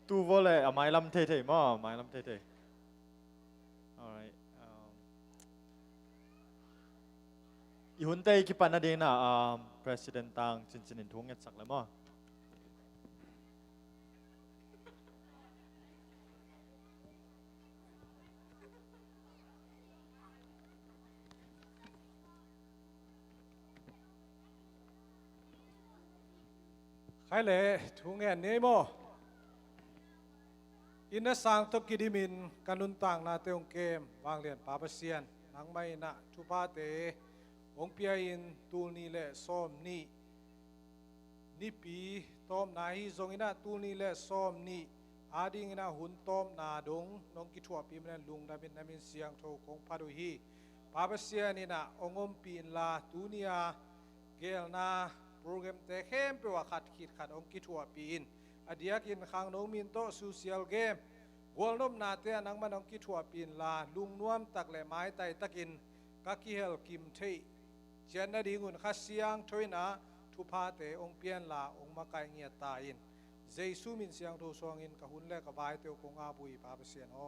tu vole a mai lam the the ma mai lam the the alright i hun te ki pan na ding na president tang chin chin in thung nget sak le maใครเลยทุ่งเงินนี้โมอินเนสังทบกิดิมินกันนุนต่างนาเตองเกมวางเรียนปาปเซียนนังไม่นะทุพาเตองเปียอินตูนีเล่ซ้อมนี่ปีต้อมนาฮีทรงอินะตูนีเล่ซ้อมนี่อาดิงอินะหุ่นต้อมนาดงน้องกิทัวปีมันลุงดาบินนามินเสียงโทคงพาดุฮีปาปเซียนนี่นะองมปีนลาตูนียเกลนาโปรแกรมแต่เข้มเปว่าขัดขีดขัดองกิทัวปีนอดียกินขังน้องมินโตโซเชียลเกมกวลนมนาเตนังมันองกิทัวปีนลาลุงนวมตักแหล่ไม้ไตตะกินกักกิเฮลกิมเทเจนนาดีงุนขัดเสียงทวินาทุพาเตองเปียนลาองมาไกเงียตาอินเจซูมินเสียงโทสวงอินกะหุนแลกะบายเตวคงอาบุยปาเปเซียนอ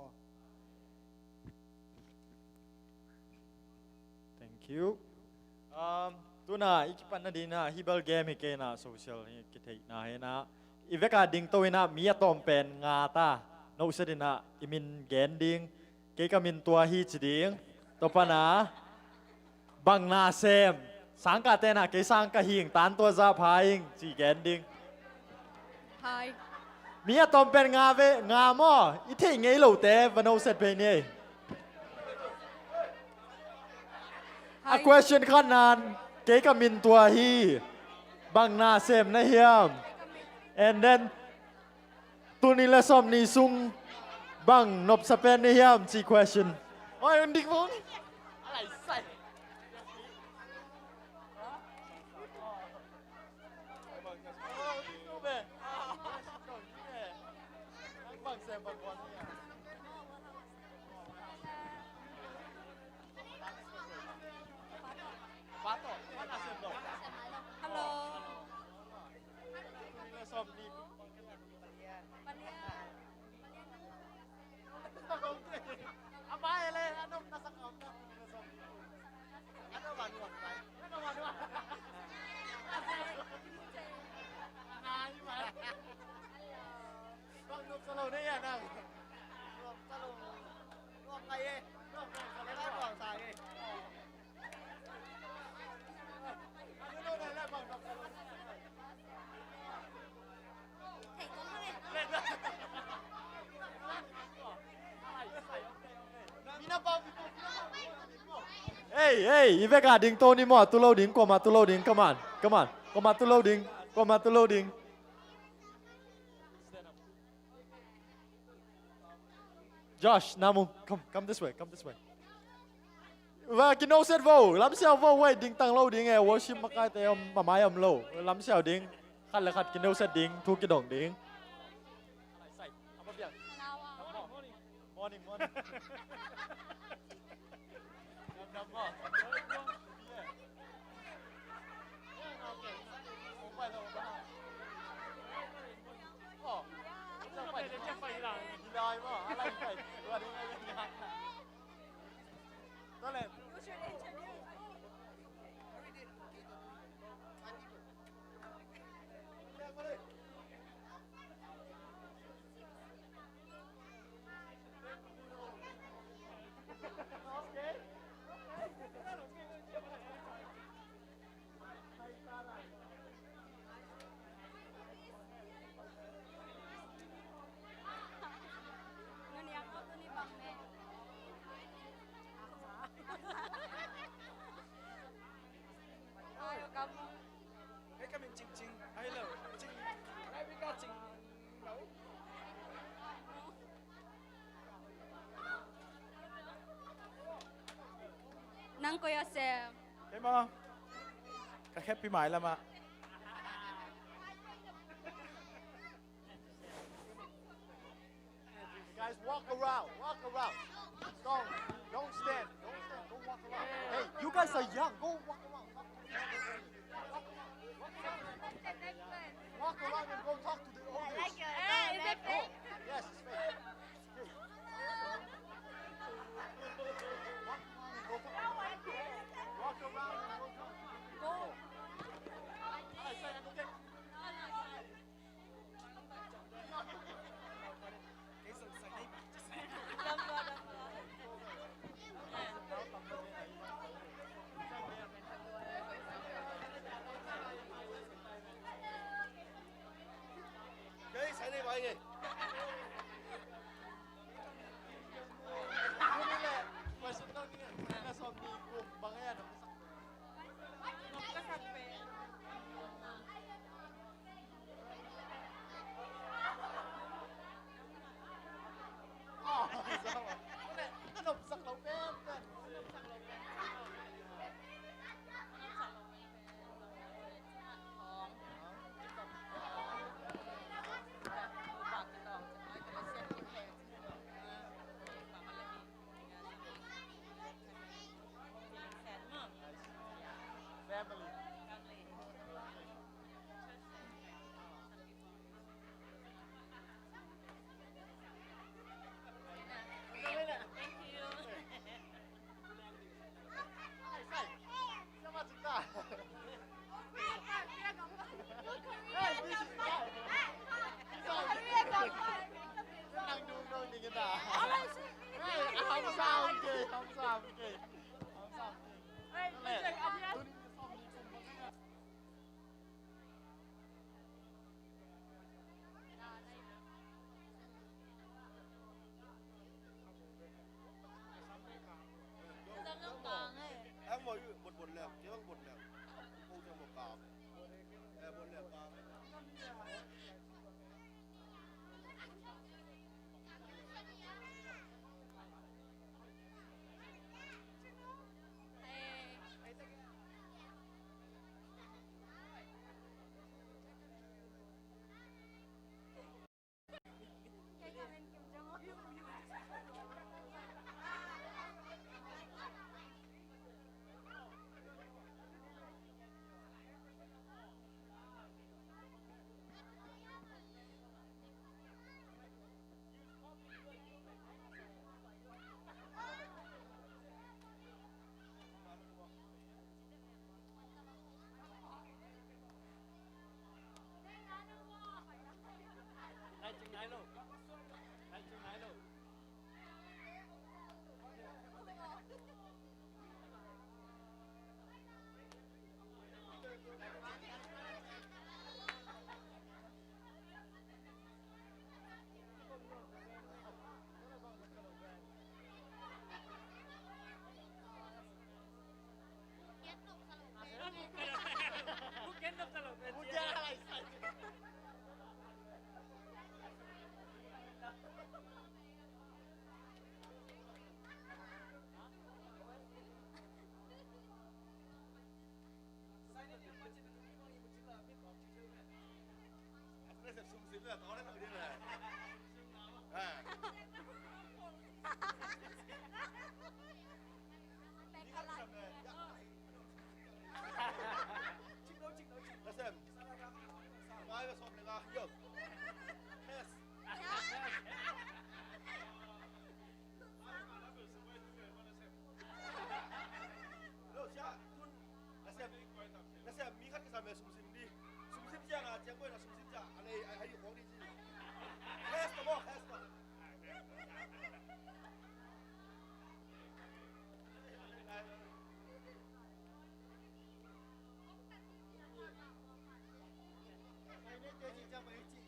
thank you tu na ikipan na din na hibal game ke na social kitay na he na iveka ding to na mia tom pen nga ta no sa din na imin gending ke kamin tua hi chiding to pa na bang na sem sangka te na ke sangka hing tan to za phaing chi gending Hi. mia tom pen nga ve nga mo i the ngei lo te va no set pe ni a question khan nan ke kamin tua hi bang na sem na hiam and then tuni la som ni sung bang nop sa pen ni hiam chi question oi ndik mo alai sai Hello. Hey, Iveka ding Tony mo to loading, come on to loading, come on to loading, come on to loading. Josh, Namu, come this way. Và kino set vô, lắm sao vô quay ding tăng loading nghe, worship makai te mà mai low, lắm sao ding, khát là khát kino set ding, thu cái đồng ding. Morning. Nang Kuya Sam. Hey mo, ka-happy mai lama. Guys, walk around. Don't stand. Go walk around. Hey, you guys are young. Go walk around. Walk around and go talk to the oldest. Hey, is it lagi. Ini le, masuk kau ni kan suami ku bangayan. Oh, sama. Ano sa klaupen? Family. Sama juga. Hey, this is guy. Nang dulu ni kita. Hey, hamsa okey, hamsa okey. Hamsa okey. Hey, macam adian. Em mới bột lẹo, chứ không bột lẹo. Cô cho một cào. Bột lẹo cào. là to đến nỗi như này. À. Let's xem. Mai vào sọt này là được. Yes. Lo siya, tun. Let's xem mi khát cái sao mà sum sim đi. Sum sim siya là chẳng quên là sum sim siya. Anh ấy hãy dùng đi chứ. Yes, come on, yes, come on. Hãy subscribe cho kênh Ghiền Mì Gõ để không bỏ lỡ những video hấp dẫn.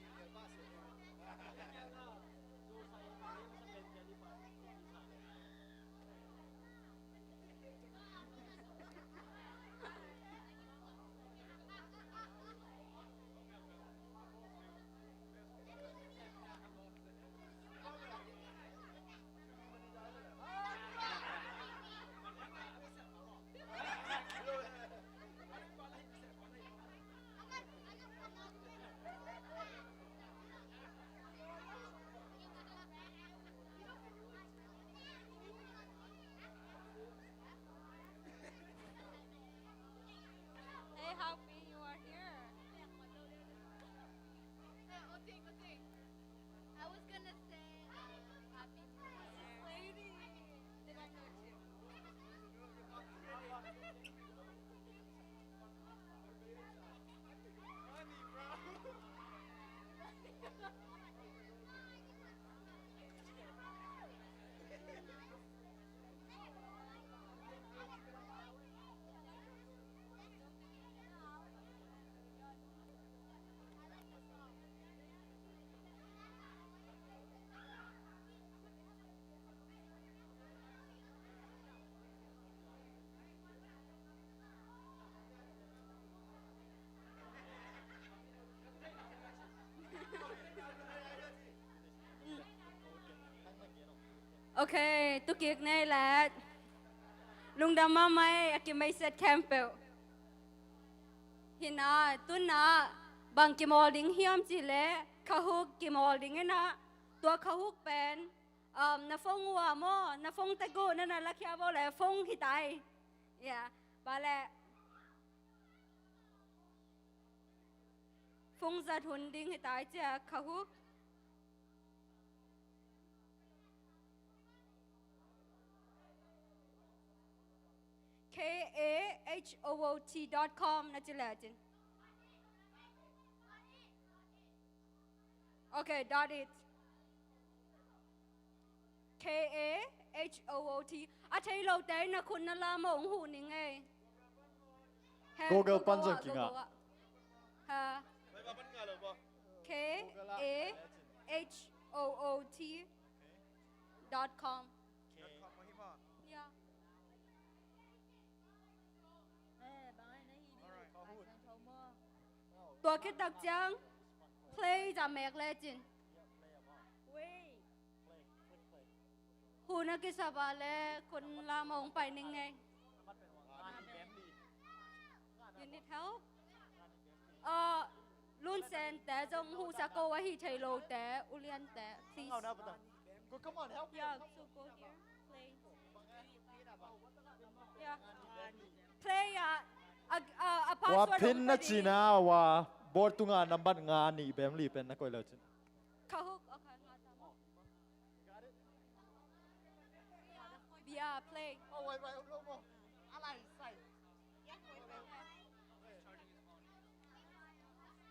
Ok, tôi kiệt này là lung đam ma mai aki mai set campbell. Hina tu na bang ki molding hiam chi le khahuk ki molding na tua khahuk pen na phong wa mo na phong ta go na la kya bo le phong hi tai. Yeah, ba le phong zat hun ding hi tai cha khahuk. KAHOOT.com na chila chin. Okay, dot it. KAHOOT. À thấy lâu tế na khun na la mo ủng hộ ni nghe. Google panjang kinga. Ha. May baban nga lang ba? KAHOOT.com. Yeah. Tua cái đặc trưng play ra mẹ legend. Huna cái sao bà lẽ con làm ông phải ninh ngay. You need help? Luôn sen té trong hu sa cô hi thầy lô té ulian té please. Ngao na pata. Go, come on, help. Yeah, so go here. Play. Yeah. Play a Wa password. pin na china wa board tunga number nga ni bem li pen na koi lo chin. Kahuk okay nga tama. Yeah, play. Oh, wait, no more.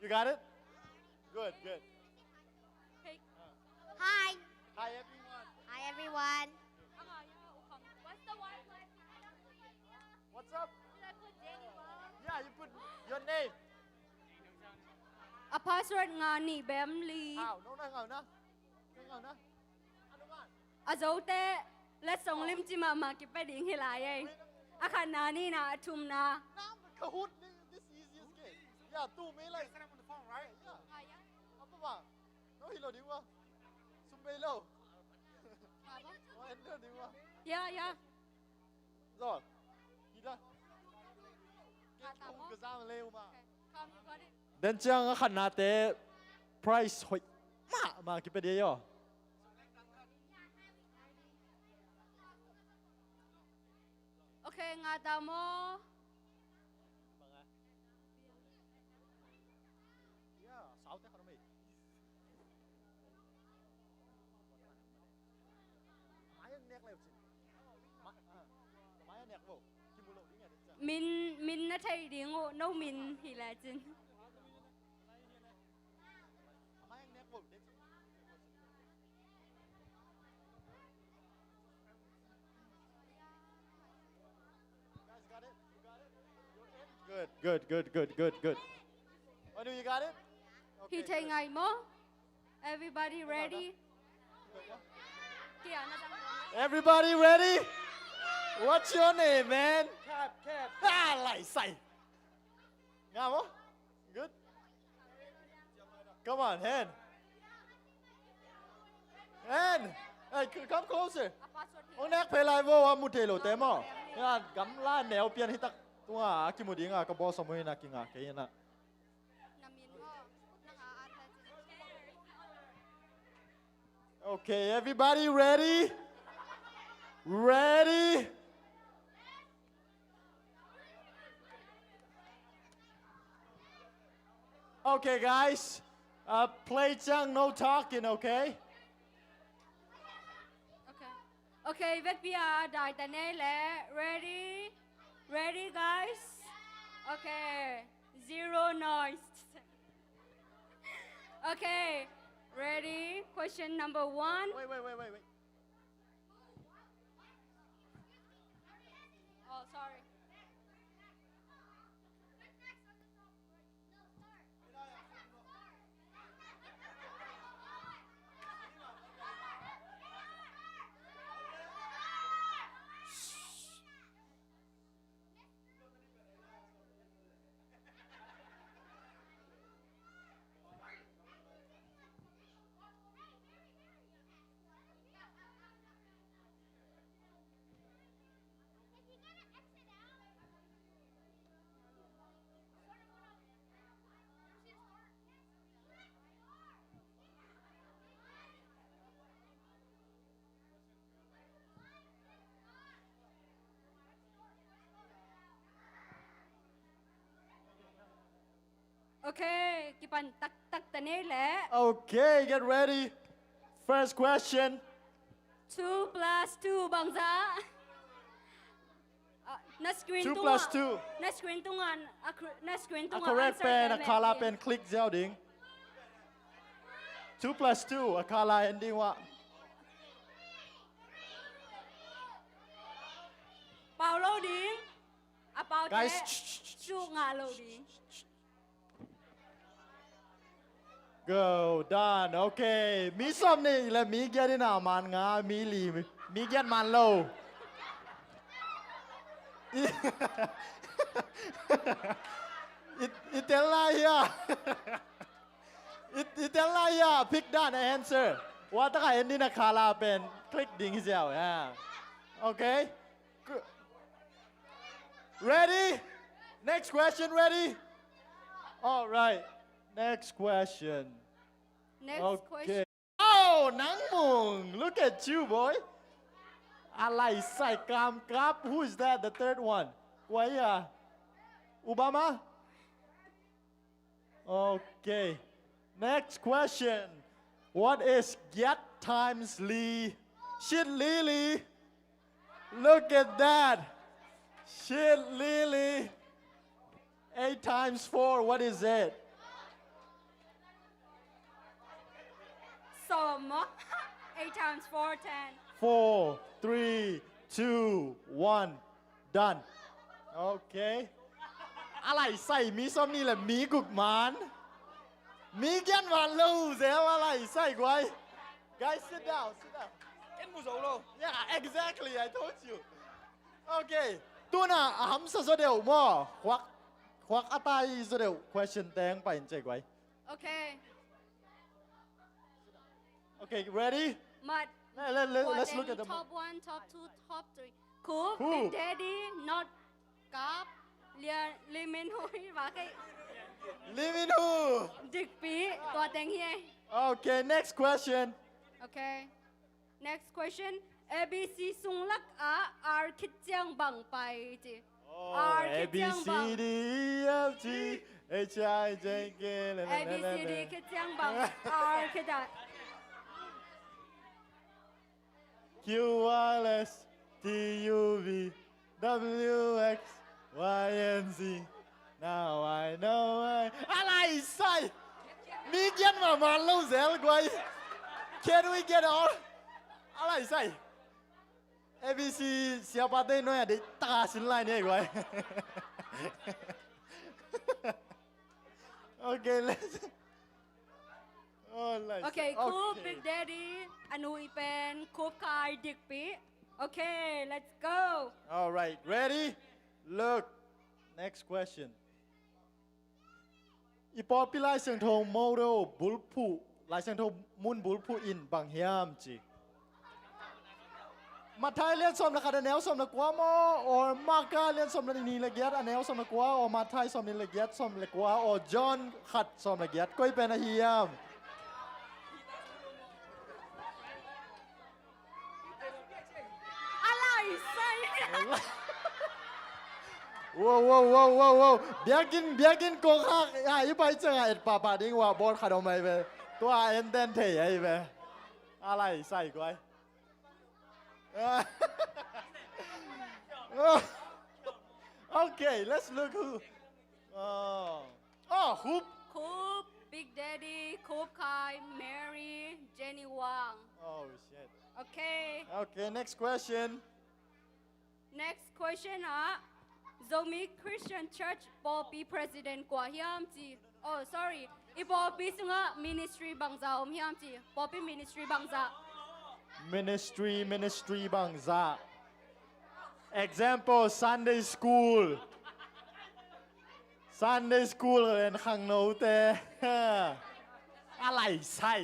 You got it? Good, good. Hey. Hi. Hi everyone. Hi, everyone. What's the one? What's up? Yeah, you put your name. A password nga ni bem li. How? No, ngao na. Ngao na. Ano ba? A dấu te let's song lim chi ma ki pe ding hi lai ai. A khan na ni na thum na. Now Kahoot, this easiest game. Yeah, two me like. Set up on the phone, right? Yeah. Apa ba? No hilo di wa. Sumbelo. Oh, enter di wa. Yeah, yeah. Rồi. Đi ra. Nga Không tama. có ra mà leo mà. Okay. Come, you got it. Then chang khăn na te price hoi ma ki pe de yo. Okay, nga tamo. Yeah, sáu te khăn mày. Máy anh nẹt leo chứ. Máy anh nẹt vô. Kim bù lộ đi nghe được chưa? Min na thầy ding o no min hi la chin. Máy anh nẹt vô đấy. Guys got it? You got it? You're in? Good. Manu, you got it? Hi thầy ngày mo. Everybody ready? Kia na dang. Everybody ready? What's your name, man? Cap. Ah, lại say. Ngao Good. Come on, hand. Hey, come closer. A password hi. Ông nét phê lại vô một thể lộ tế mò. Nga gắm la nèo pian hi tak. Tung à, kim một đi nga cái boss mới na kinh à cái na. Na min ho. Na nga at la chin. Okay, everybody ready? Ready? Okay, guys. Play chang, no talking, okay? Okay. Okay, vek bia dai ta ne le. Ready? Ready guys? Okay. Zero noise. Okay. Ready? Question number 1. Wait. Oh, sorry. Okay, kipan tak tane le. Okay, get ready. First question. 2 plus 2 bangsa. Na screen 2 tu plus nga- 2. Na screen tu nga, na screen tu A nga correct answer pen, ke a me kala pi. pen, click giao ding. 2 plus 2, a kala ending wa. Pao lo ding. A pao te. Guys, shh, shh, shh, Su nga lo ding. Go, done. Okay. Mi som ni le mi get in a man nga mi li mi get man low. It tell lie here. It tell lie here. Pick that answer. What the ending a kala pen click ding xiao. Yeah. Okay. Good. Ready? Next question ready? All right. Next question. Next Okay. question. Oh, Nang Mung. Look at you, boy. Alai Sai Kam Kap. Who is that? The third one. Waya. Obama? Okay. Next question. What is Gyat times Lee? Shit Lily. Look at that. Shit Lily. 8 times 4. What is it? Som. 8 times 4, 10. 4, 3, 2, 1. Done. Okay. อะไรใส่มีส้มนี่แหละมีกุกหมานมีแกนหวานลูเซลอะไรใส่ไว้ Guys sit down sit down 跟冇數咯。 Yeah exactly I told you Okay ตัวน่ะหำสะเดียวมั่วควักอะตายสะเดียว question แตงไปเจ๊ไว้ Okay. Okay ready But Let's look at the top 1, top 2, top 3. Coop, Coop. Big Daddy, not Gap, Lê Minh Huy và cái Leave it who Dick P, tòa tên here. Okay next question Okay. Next question. ABC sung lắc á R khít giang bằng bài gì? Oh, R A khít B giang C bằng D E F G H I J K L M A B N C D khít giang bằng R khít giang. Q R S T U V W X Y and Z. Now I know I. อะไรใส่มีเกียนมามันลูเซลกวย Can we get on อะไรใส่ A B C เสียบาเต้น้อยอะดิตาสินไลเนี่ยกวย Okay let's Oh, nice. Okay, Coop, Big Daddy, Anu Ipen, Coop Kai, Dick P. Okay, let's go. All right, ready? Look. Next question. อีปอปีไลเสียงโทโมเดลบุลผู้ลายเสียงโทมุนบุลผู้อินบางเฮียมจีมาไทยเลียนสมละคาแนวสมละกว่าโม or มากาเลียนสมละนีละเกียดอันแนวสมละกว่า or มาไทยสมละละเกียดสมละกว่า or จอห์นขัดสมละเกียดก็เป็นอาเฮียม Alai say. Wow. Biagin ko ka. Ay, pa ito nga. Papa, ding wa bol ka daw may be. Tua enden te ay be. Alay, say ko ay. Okay, let's look who. Hoop. Coop, Big Daddy, Coop Kai, Mary, Jenny Wang. Oh, shit. Okay, Okay, next question. next question Zomi Christian Church Poppy President Kwa Hiam Ji. Oh, sorry. I Poppy sunga ministry bangza Hiam Ji. Poppy ministry bangza. Ministry bangza. Example, Sunday school. Sunday school เรียนข้างโน้ตอะไรใส่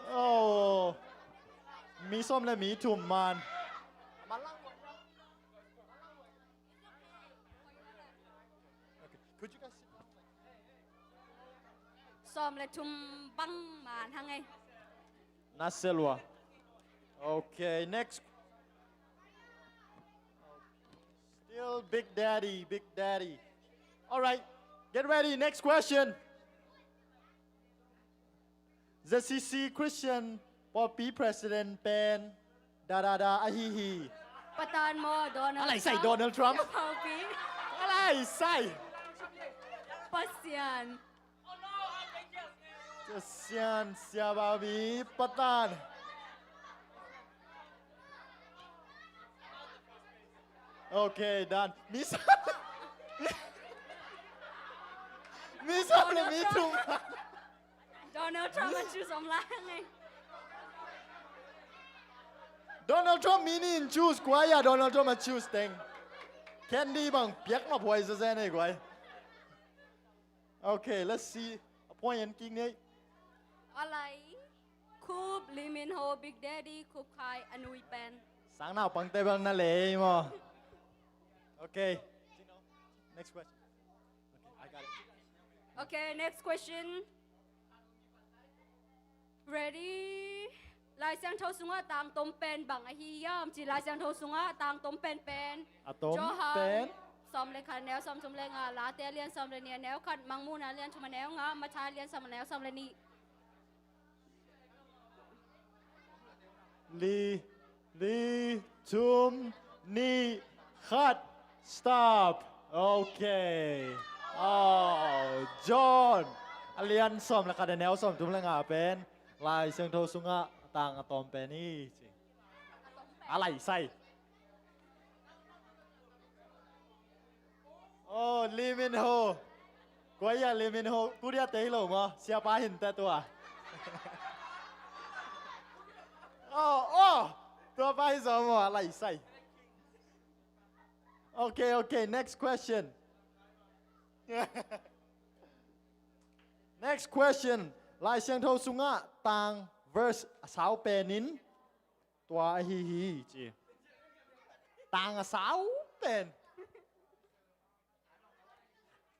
โอ้มีส้มและมีถุ่มมัน Could you guys sit down? Som le tum bang man hang ngay. Naselwa. Okay, next. Still Big Daddy, Big Daddy. All right, get ready. Next question. ZCC Christian Poppy President เป็นดาดาดาอะฮีฮี ประธานโมโดนัลด์ อะไรใส่โดนัลด์ทรัมป์ เผาปี อะไรใส่ ปัสเซียน จะเซียนเซียบาบีประธาน โอเคดันมีสับมีสับเลยมีทุ่ง โดนัลด์ทรัมป์มันชื่อสมรักไง Donald Trump mini in choose kwaya Donald Trump choose thing. Candy bang piak ma poi sa sen kwai. Okay, let's see. A point in king ni. อะไรคูบลิมินโฮบิ๊กแดดดี้คูบคายอนุยแปน Sang nào pang te bang na le mo. Okay. Next question. Okay, I got it. Okay, next question. Ready? ลายเสียงโทสุงะต่างตมเป็นบังอหิยามจีลายเสียงโทสุงะต่างตมเป็นเป็น Atom โจฮัน pen. ซ้อมเลยค่ะแนวซ้อมชมเลยงาลาเตียเลียนซ้อมเลยเนี่ยแนวขัดมังมูนะเลียนชมแนวงามาชาเลียนซ้อมแนวซ้อมเลยนี่ Li tum ni khat stop. Okay. Oh, John. Alian som la kada neo som tum la nga pen. Lai siang tho sunga tang atom pen ni. Alai sai. Oh, Lee Min Ho. Kwaya Lee Min Ho. Ku dia te lo mo. Sia pa hin ta tua. Oh, ตัวไปสองหัวอะไรใส่ Okay, next question. Next question ลายเสียงโทสุงะต่าง verse สาวเปนินตัวฮีฮีจีต่างสาวเป็น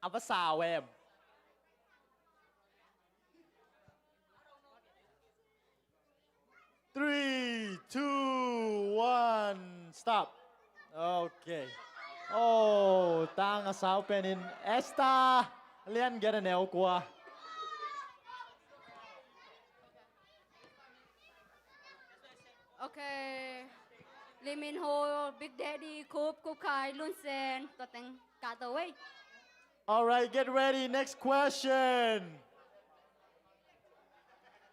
อภาษาแวม 3, 2, 1, stop. Okay. Oh, tang asaw penin. Esta, lian get an elqua. Okay. ลิมินโฮบิ๊กแดดดี้คูบคูบคายลุนเซนตัวเต็งกาตัวเว้ย All right, get ready. Next question.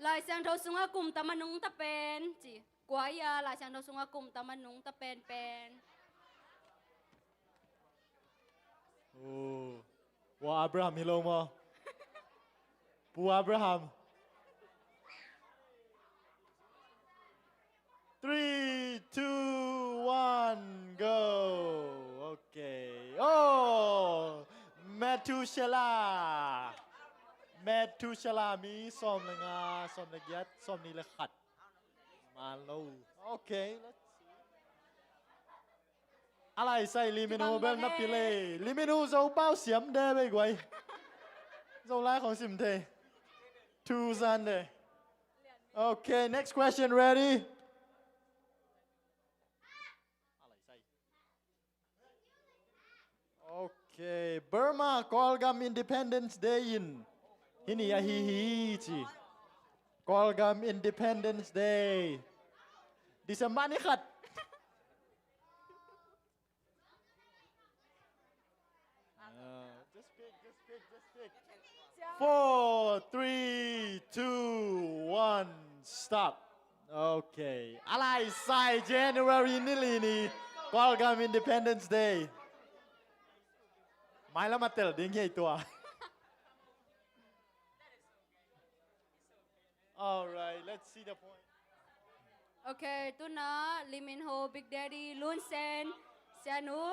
ลายเสียงโทสุงะกลุ่มตะมะนุงตะเป็นจีกวายาลายเสียงโทสุงะกลุ่มตะมะนุงตะเป็นเป็น Oh, wa Abraham hilomo. Pu Abraham. 3, 2, 1, go. Okay. Oh, Methuselah. Methuselah มีส้มเลยงาส้มเลยยัดส้มนี่เลยขัดมาโล Okay, let's see. อะไรใส่ลิมินูเบลนับปีเลยลิมินูจะเป้าเสียมเด้ไปกว่าจะไล่ของสิมเททูซันเด Okay, next question ready. อะไรใส่ Okay, Burma Kolgam Independence Day in ฮินี่อะฮีฮีจี Kolgam Independence Day ดิเซมบานี่ขัด Just pick. 4, 3, 2, 1, stop. Okay. อะไรใส่ January นี่ลีนี่ Kolgam Independence Day ไม่แล้วมาเตลดิ้งใหญ่ตัว All right, let's see the point. โอเคตุนะลิมินโฮบิ๊กแดดดี้ลุนเซนเซียนุ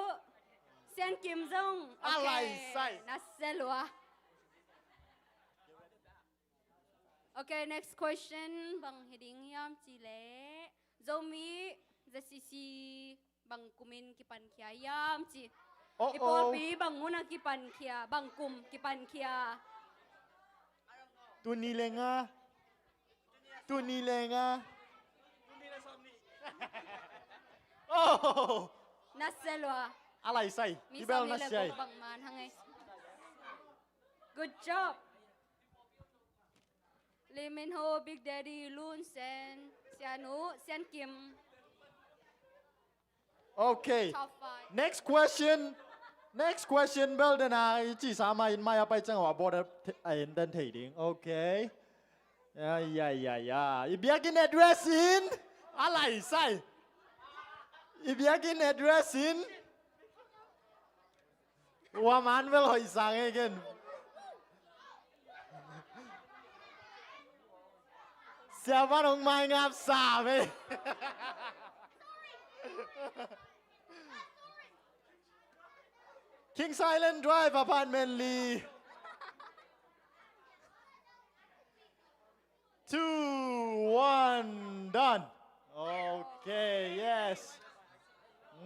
เซียนกิมซงโอ อะไร เค ใส่ นัสเซลัว Okay, next question บังเฮดิงยามจีเลโจมีจะซีซีบังกุมินกิปันเขียยามจี Oh อีปอ oh. ปีบังมุนากิปันเขียบังกุมกิปันเขีย ตัวนี้เลยงะตัวนี้เลยงะ Oh. นัสเซลัว อะไรใส่ มี อี ส เบ อ ล ง นั นี่ ส เลย ใส่ กบังมานทั้งไง good job ลีมินโฮบิ๊กแดดดี้ลูนเซนเซียนูเซียนกิม Okay. top 5 Next question เบลเดนาจีสามาอินมาไปจังหวะบอดไอ้เดินถีดิ้งโอเคอย่าอีเบียกิน addressing อะไรใส่อีเบียกิน addressing ว่ามันเวลาอีสังเองกันเสียบ้านของไม่งับสาไป Kings Island Drive Apartment Lee 2 1 done Okay yes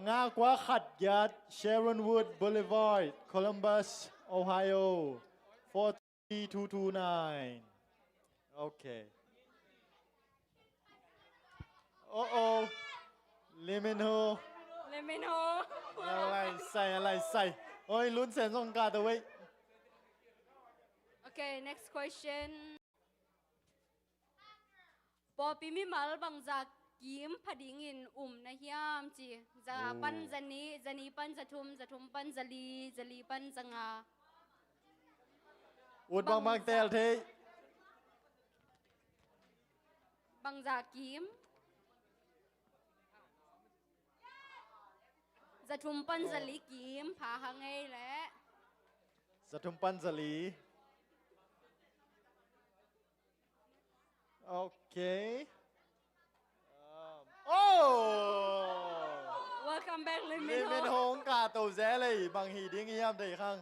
งากว่าขัดยัด Sharonwood Boulevard Columbus Ohio 43229 Okay Limino เลมินโฮ อะไรใส่โอ้ยลุ้นเสียงสงการตัวไว้ okay next question ปอปีมิมัลบังจากกิมพดิงินนะเฮียมจีจะปันจันีปันจะทุมปันจะลีปันจะงา อุดบางเตลเท บังจากกิมจะทุมปันจะลีกิมผาหังไงแหละ สะทุมปันสลีโอเคโอ้ welcome back เลมิ นี่ น เป็น โฮ โฮงกาโตแซเลยบางฮีดิ้งยามได้ข้าง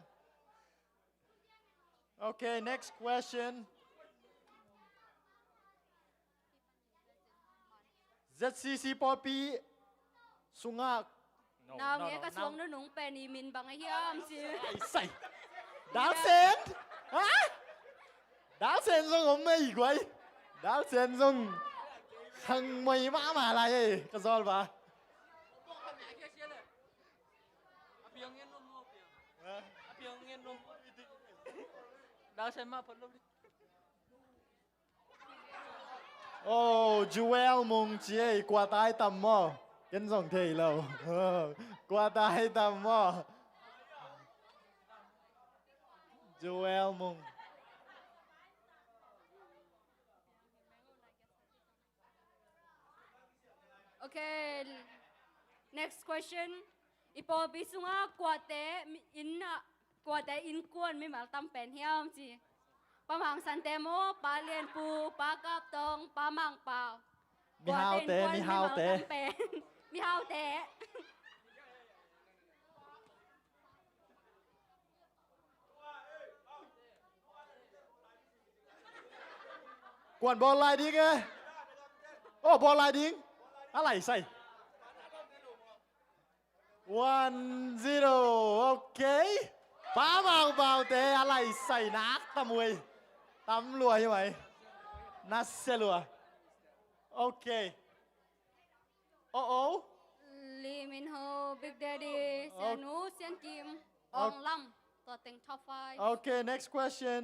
โอเค next question ZCC Poppy สุงาก นาวเงี้ยกระทรวงนุ่งเป็นอีมินบังไอเฮียมจี ใส่ดาวเซนฮะดาวเซนส่งผมไม่อีกไว้ดาวเซนส่งขังไม่มาอะไรกระซอลปะ Đào xem mà phần lúc đi. โอ้จูเอลมงเจียกว่าตายต่ำมอกันส่งเทยเรากว่าตายต่ำมอจูเอลมง okay next question อีปอบิสุงากว่าแต่อินนะกว่าแต่อินกวนไม่มาตำเป็นเฮียมจีปะมังสันเตโมปลาเลียนปูปลากับตองปลามังเปล่า มีฮาวเตมีฮาวเต มีฮาวเต กวนบอลลายดิ้งไงโอ้บอลลายดิ้งอะไรใส่ 1-0 โอเคป้าบางเบาเตอะไรใส่นักตะมวยตำรัวใช่ไหมนัสเซลัวโอเคโอ้ ลีมินโฮบิ๊กเดดดี้เซียนูเซียนกิมอองลำตัวเต็ง top 5 โอเค next question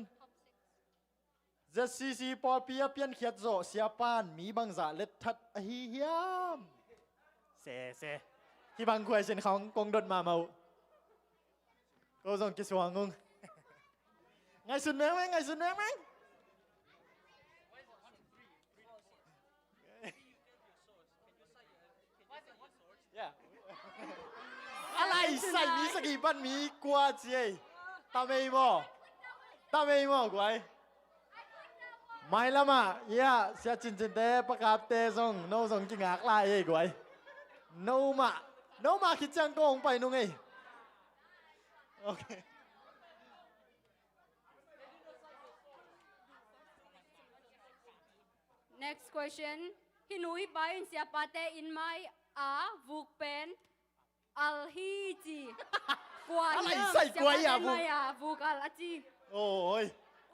ZCC ปอปีเปียนเขียดโจเสียปานมีบางจ่าเล็ดทัดเฮียมเซ่ที่บาง question ของกงดดมาเมาก็ส่งกิสวางงไงสุดแม่ไหมไงสุดแม่ไหม อะไรใส่มีสกีบันมีกว่าเจียตาไม่มอกไว้ไม่ละมาเฮียเสียจินเตะประกาศเตะส่งโนส่งกิงอักลายไว้โนมาคิดจังโกงไปนุ่งไงโอเค next question ฮินุยไปเสียปาเตอินไมอาวุกเป็นอัลฮีจีกว่า อะไรใส่กล้วยอ่ะ บุกวุกอัลจี โอ้ย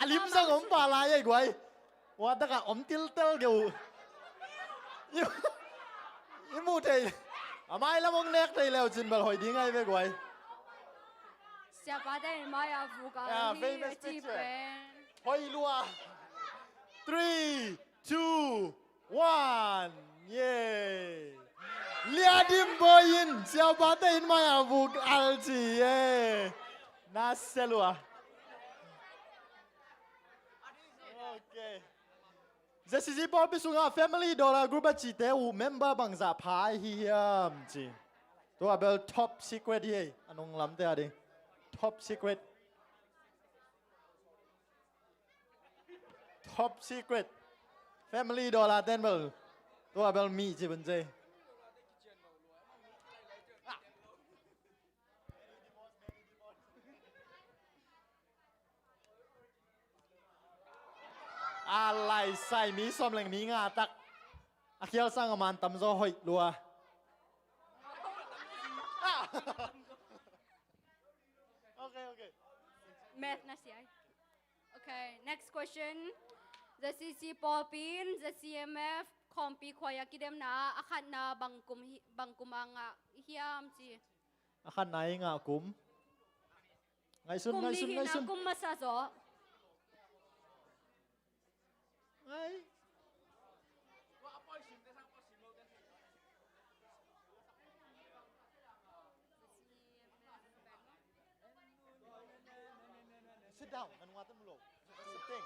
อลิมสังอมปลาลายไว้ว่าตะกะอมติลเตลเกี่ยวยี่มูเทยไม่ละมงเน็กเทยแล้วจินบอลหอยดิ้งไงไปไว้ siapa deh Maya buka Yeah, hi famous ci picture. pen พอยลัว 3 2 1 เย่เลียดิมบอยินเสียวบาเตอินมาอาบุกอัลจีเย่น่าเซลัวโอเคจะสิจิปอลไปสุงา family ดอลลาร์กรุ๊ปจีเตอูเมมเบอร์บางสาพายเฮียมจีตัวเบล top secret เย่อันนงลำเตะดิ top secret top secret family ดอลลาร์เต้นเบลตัวเบลมีจีบันเจอะไรใส่มีซ้อมแหล่งมีงาตักอาเคียวสร้างอมันตำโซหอยลัวโอเคโอเค math na siya okay next question the CC Popin the CMF kompi khoya kidem na akhat na bangkum anga hiam chi อาคันไหนงากุมไงซุน kum ไง li ซุน hi ไง na ซุน kum masazo ไง sit down นันวาตั้มโล sitting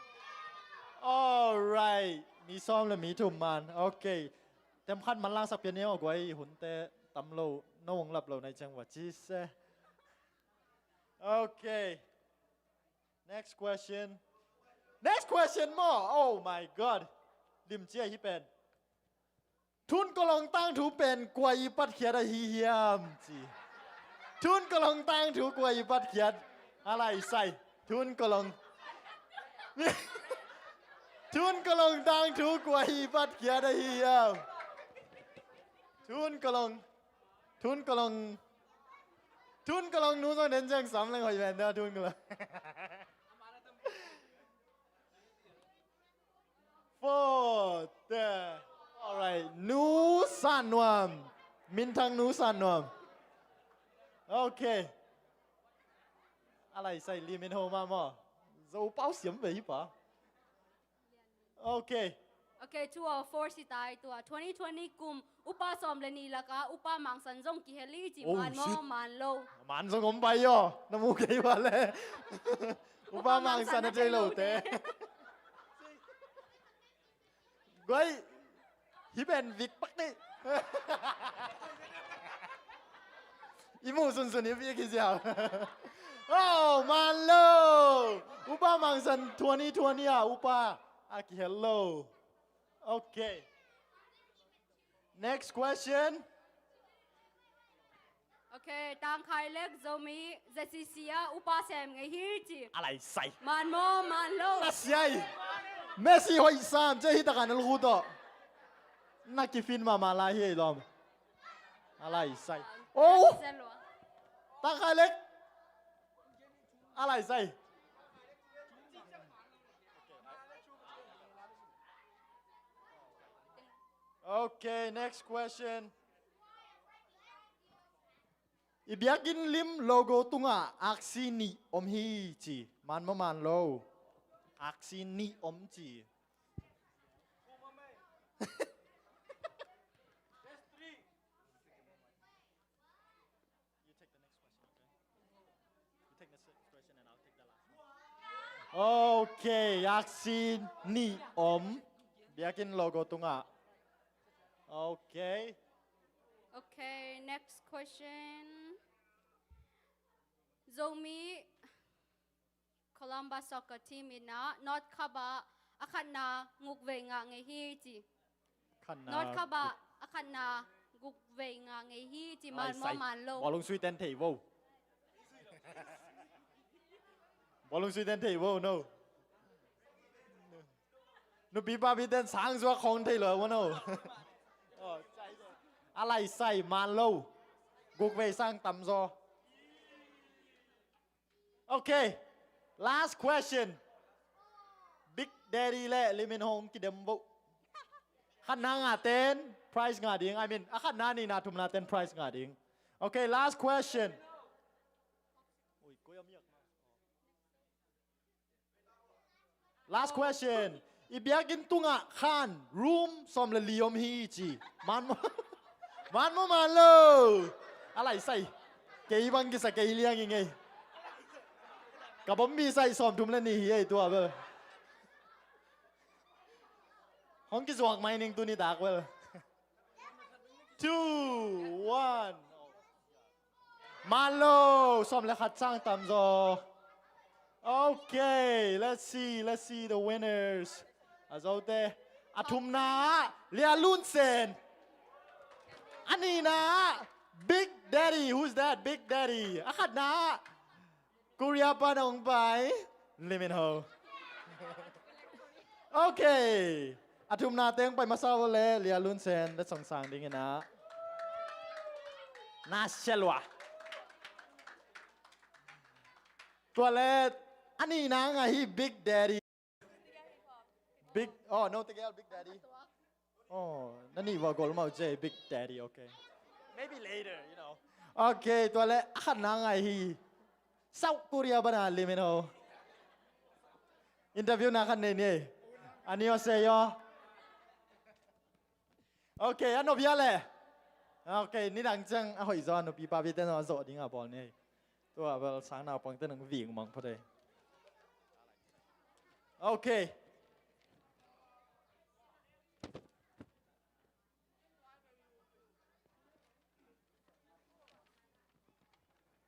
alright มีซ้อมและมีถุมมันโอเคเต็มขั้นมันล่างสักเปียนี้เอาไว้หุ่นเตะตำโลน้องหลับเราในจังหวัดจีเซโอเค next question more oh my god ลิมเจียฮิเป็นทุนก็ลองตั้งถูเป็นกวยปัดเขียดฮีเฮียมจีทุนก็ลองตั้งถูกวยปัดเขียดอะไรใส่ทุนก็ลองทุนก็ลองตั้งถูกวยปัดเขียดฮีเฮียมทุนก็ลองนู้นต้องเดินจังสามเลยหอยแมนเด้อทุนก็ลอง four there alright นูสันวมมินทังนูสันวมโอเคอะไรใส่ลีมินโฮมาหมอจะเป้าเสียมไปปะโอเค okay 2 4 si tai tua 2020 kum upa som le ni laka upa mang san jong ki heli ji Oh, man mo shit. man lo มันสงมไปย่อน้ำมูกไอ้วันเลยอุปามังสันเจโลเตก้อยฮิเป็นวิกปักนี่อีมูสุนสุนนี่พี่คิดเสียวโอ้มันโลอุปามังสัน2020อ่ะอุปาอากิเฮลโลโอเค next question okay tang khai lek zomi zesisia upa sem ngai hi chi อะไรใส่ man mo man lo 那谁？梅西可以三，这一打干的路多。那几分嘛马拉希罗，阿拉伊塞。哦， Sen lo 打开嘞，阿拉伊塞。Okay, next question. Ibiakin lim logo tunga aksi ni om hi chi man ma man lo aksi ni om chi. Okay, aksi ni om. Biakin logo tunga. Okay. okay next question zomi Columbus soccer team ina not khaba akhan na nguk ve nga ngai hi chi not khaba akhan na nguk ve nga ngai hi chi man mo man lo บอลลงซุยเต้นเทวบอลลงซุยเต้นเทว no นูปีบาบีเต้นสางซัวของเทเลอวะ no อะไรใส่มันโลกุกเวสร้างตำโซโอเค last question Big Daddy และลิมินฮงกิเดมบุขันนางาเต้น price งาดิง I mean ขันนานี่นาทุมนาเต้น price งาดิงโอเค last question โอ้ยกูยังไม่อยาก last question อีเบียกินตุงะคานรูมสมเลลียมฮีจีมัน มันมาเลยอะไรใส่เกี่ยบังกิสเกี่ยเลี้ยงยังไงกับผมมีใส่สอมทุ่มแล้วนี่ไอตัวเบอร์ห้องกิสวกไม่นิ่งตัวนี้ดักเบอร์ 2 1มาเลยสอมแล้วขัดช่างตามจอ Okay let's see the winners อาโซเตอาทุมนาเลียลุนเซนอันนี้นะ Big Daddy who's that Big Daddy อาขัดนะกุริยาปานองไปลิมินโฮโอเคอาทุมนาเต็งไปมาซาวเลเลียลุนเซนและสองสางดิ้งนะน่าเชลวะตัวเล็กอันนี้นะไง Big Daddy Big oh no ตะเกียบ Big Daddy oh นั่นนี่ว่ากอลมาเจ Big Daddy okay maybe later you know okay ตัวเล็กขันนะไงเศร้ากุริยาบานาลิมิโนอินเตอร์วิวนะขันนี่อันนี้เอาเสียโอเคอันนบยาเลยโอเคนี่ดังจังอ่ะหอยจอนนบีปาบิเตนเอาโซดิ้งอ่ะบอลนี่ตัวเบลสังนาวปังเตนึงวิ่งมังพอดีโอเค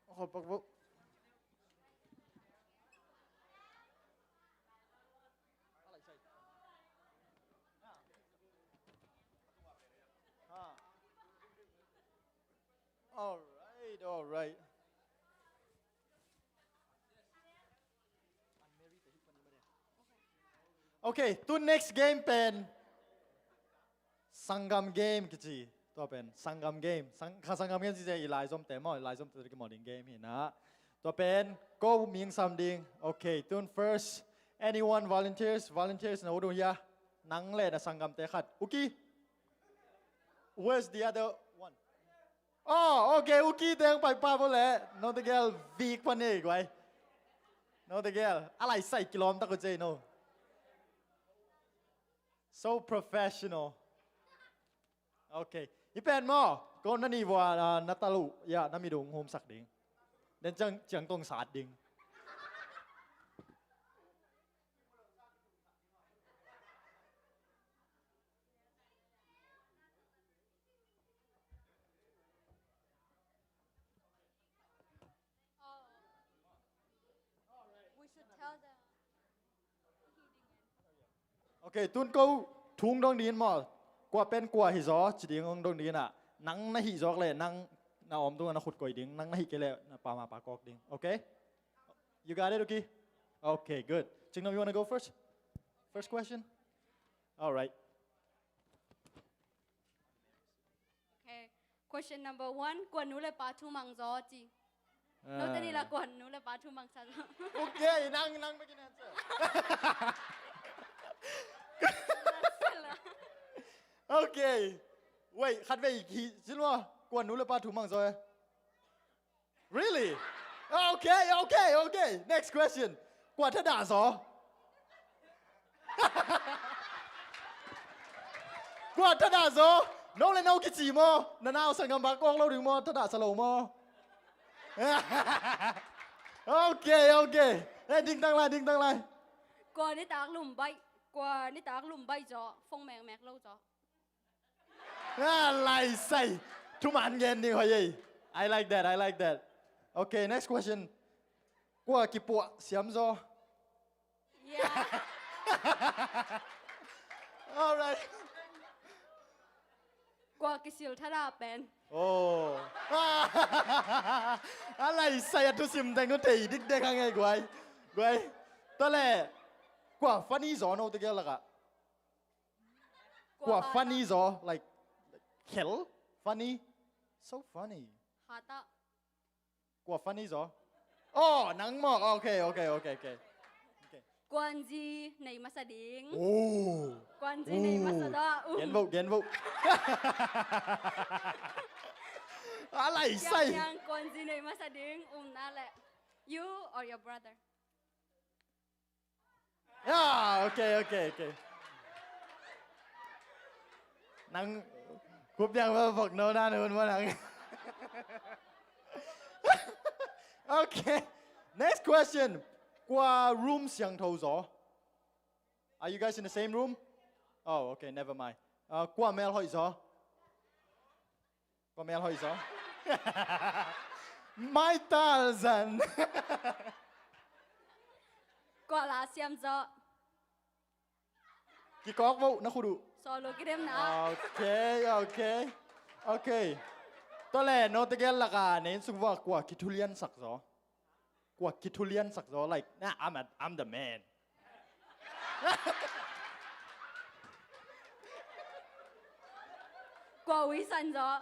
โอ้โหปักบุall rightโอเคตัว next game เป็นสังกัมเกมกี่จีตัวเป็นสังกัมเกมสังกัมเกมที่จะอีไลซ์ส้มเต็มหมดไลซ์ส้มตัวที่หมดดิ้งเกมเห็นนะตัวเป็นก็มีงซัมดิ้งโอเคตัว first anyone volunteers นะดูยะนังเล่นสังกัมเตะขัดโอเค where's the other one อ๋อโอเคโอเคเต็งไปป้าพอแล้วน้องตะเกียบวีกพันเอกไว้น้องตะเกียบอะไรใส่กิโลมตะกุเจโนso professional okay อีเป็นมอก่อนนี่ว่านัตตาลุยานามิดงโฮมสักดิ้งเดินจังตรงสาดดิ้งโอเคตุนกูทุ่งดองดินมอกว่าเป็นกว่าหิจอจีดิ้งดองดินอ่ะนังนาหิจอกเลยนังนาอมตัวนักขุดก่อยดิ้งนังนาหิเกเลยปามาปากอกดิ้งโอเค you got it okay okay good จิงน้อง you wanna go first question all right Okay question number 1 กวนหนูเลยปาทูมังจอจีโนตนี่ละกวนหนูเลยปาทูมังซัน โอเคนั่งไปกินแอนเซอร์ โอเคเว้ยคัดไปอีกทีชิลว่ากวนหนูเลยปาถูมังซอย really okay next question กวนถ้าด่าซอกวนถ้าด่าซอน้องเลยน้องกิจีมอนานาสังกัมบากองเราถึงมอถ้าด่าสโลมอ โอเคเฮ้ยดิ้งตั้งไร กวนนี่ตากลุ่มใบกวนนี่ตากลุ่มใบจอฟงแมงเล่าจอ อะไรใส่ทุมันเย็นดีกว่ายี่ I like that okay next question กว่ากี่ปัวเสียมซอ yeah alright กว่ากิสิลทาราเป็น โอ้ อะไรใส่ทุสิมแต่งก็เตะดิ๊กเด็กยังไงกวยตอนแรกกว่าฟันนี่ซอโนตะเกียบละกะกว่าฟันนี่ซอ like kill funny so funny ฮาตะ กว่าฟันนี่ซออ๋อหนังหมอกโอเคกวนจีในมัสดิง โอ้ กวนจีในมัสดา เย็นบุก อะไรใส่ ยังกวนจีในมัสดิงนั่นแหละ you or your brother Yeah, okay. Nang cúp nhang vơ phật nô na nôn mà nang. Okay. Next question. Qua room xiang thâu gió. Are you guys in the same room? Oh, okay, never mind. Qua mail hỏi gió. Qua mail hỏi gió. My Tarzan. Quả là xem gió. Ki kok vô nó khu đủ. Solo cái đêm nào. Okay. Tôi lẽ nó tự là cả nên xung vào qua Kitulian sắc gió. Qua Kitulian sắc gió like, nah, I'm the man. Quả uy sân gió.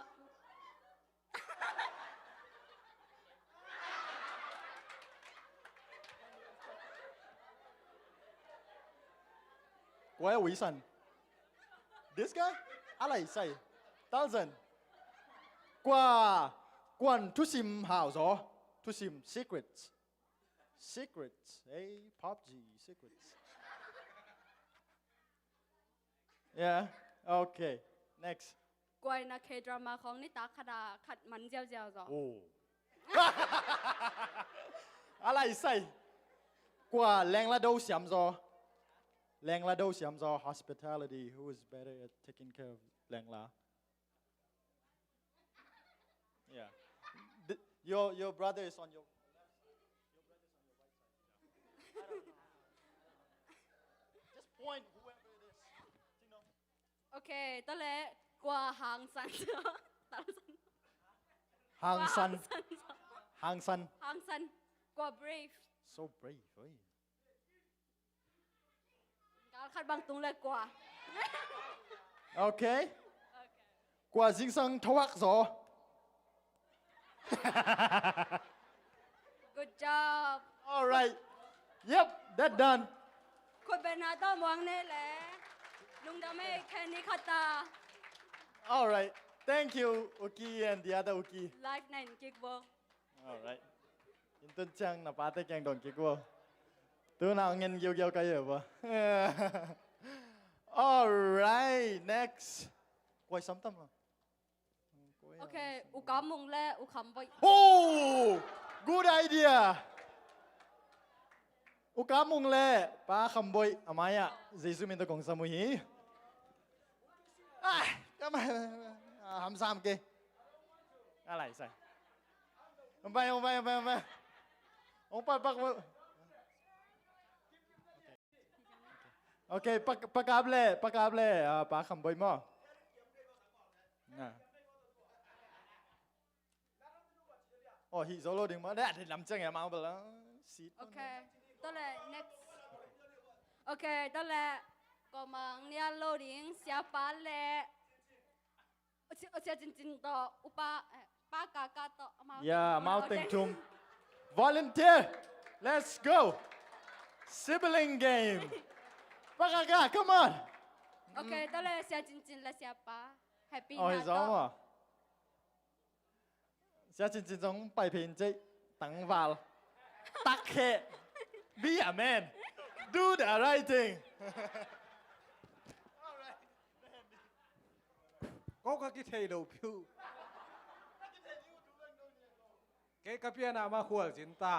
Qua Wei San. This guy? Alai say. Thousand. Qua quan thu sim hào gió. Thu sim secrets. Hey, PUBG secrets. Yeah. Okay. Next. กวยนะเคดราม่าของนิตาขดาขัดมันเจียวเจียวจ้ะ Oh. Alai say. Qua leng la do xiam gió. Leng la do xiam gió hospitality. Who is better at taking care of Leng la? Yeah. Your brother is on your. Just point whoever it is. You know. โอเคตอนแรกกว่าหางสันจ้ะตาสัน Hang San. สันจ้ะ Hang San. หางสันกว่า brave So brave. Oi. การขัดบางตรงเลยกว่า Okay. Qua Jing Sang Thawak Zo. good job All right. Yep, that done. คนเป็นนาต้อมวางแน่แหละลุงดำไม่แค่นี้ขัดตา All right. Thank you, Uki and the other Uki. ไลฟ์ในกิ๊กบอล All right. In tân trang na pate kyang don kikwo. Tu na ngin gyo kayo ba? All right. Next. Quay sắm tâm à? โอเคอุกำมงแล่อุคำไป Oh! Good idea. Ukamong le pa khamboy amaya Jesu min to kong samuhi. Ah, come on. Ham sam ke. Alai sai. Ông bay. Ông pak. Okay, pakable pa khamboy mo. Nè. Oh, he's loading mo. That làm chân em mau bala. โอเคตอนแรก next โอเคตอนแรกก็มังเนี่ยโลดิ้งเสียปาแลเสียจริงๆต่ออุปาป้ากากาต่อ Yeah, mounting tomb. Volunteer. Let's go. Sibling game. Pakaga, come on. โอเคตอนแรกเสียจริงๆและเสียปา happy Oh, นะ he's ต่อ on mà. Sẽ trên giống bài phim chứ. Tặng vào. Tắc hệ. Be a man. Do the right thing. ก็ก็คิดให้ดูผิวเกกับเพียนามาขวดจินตา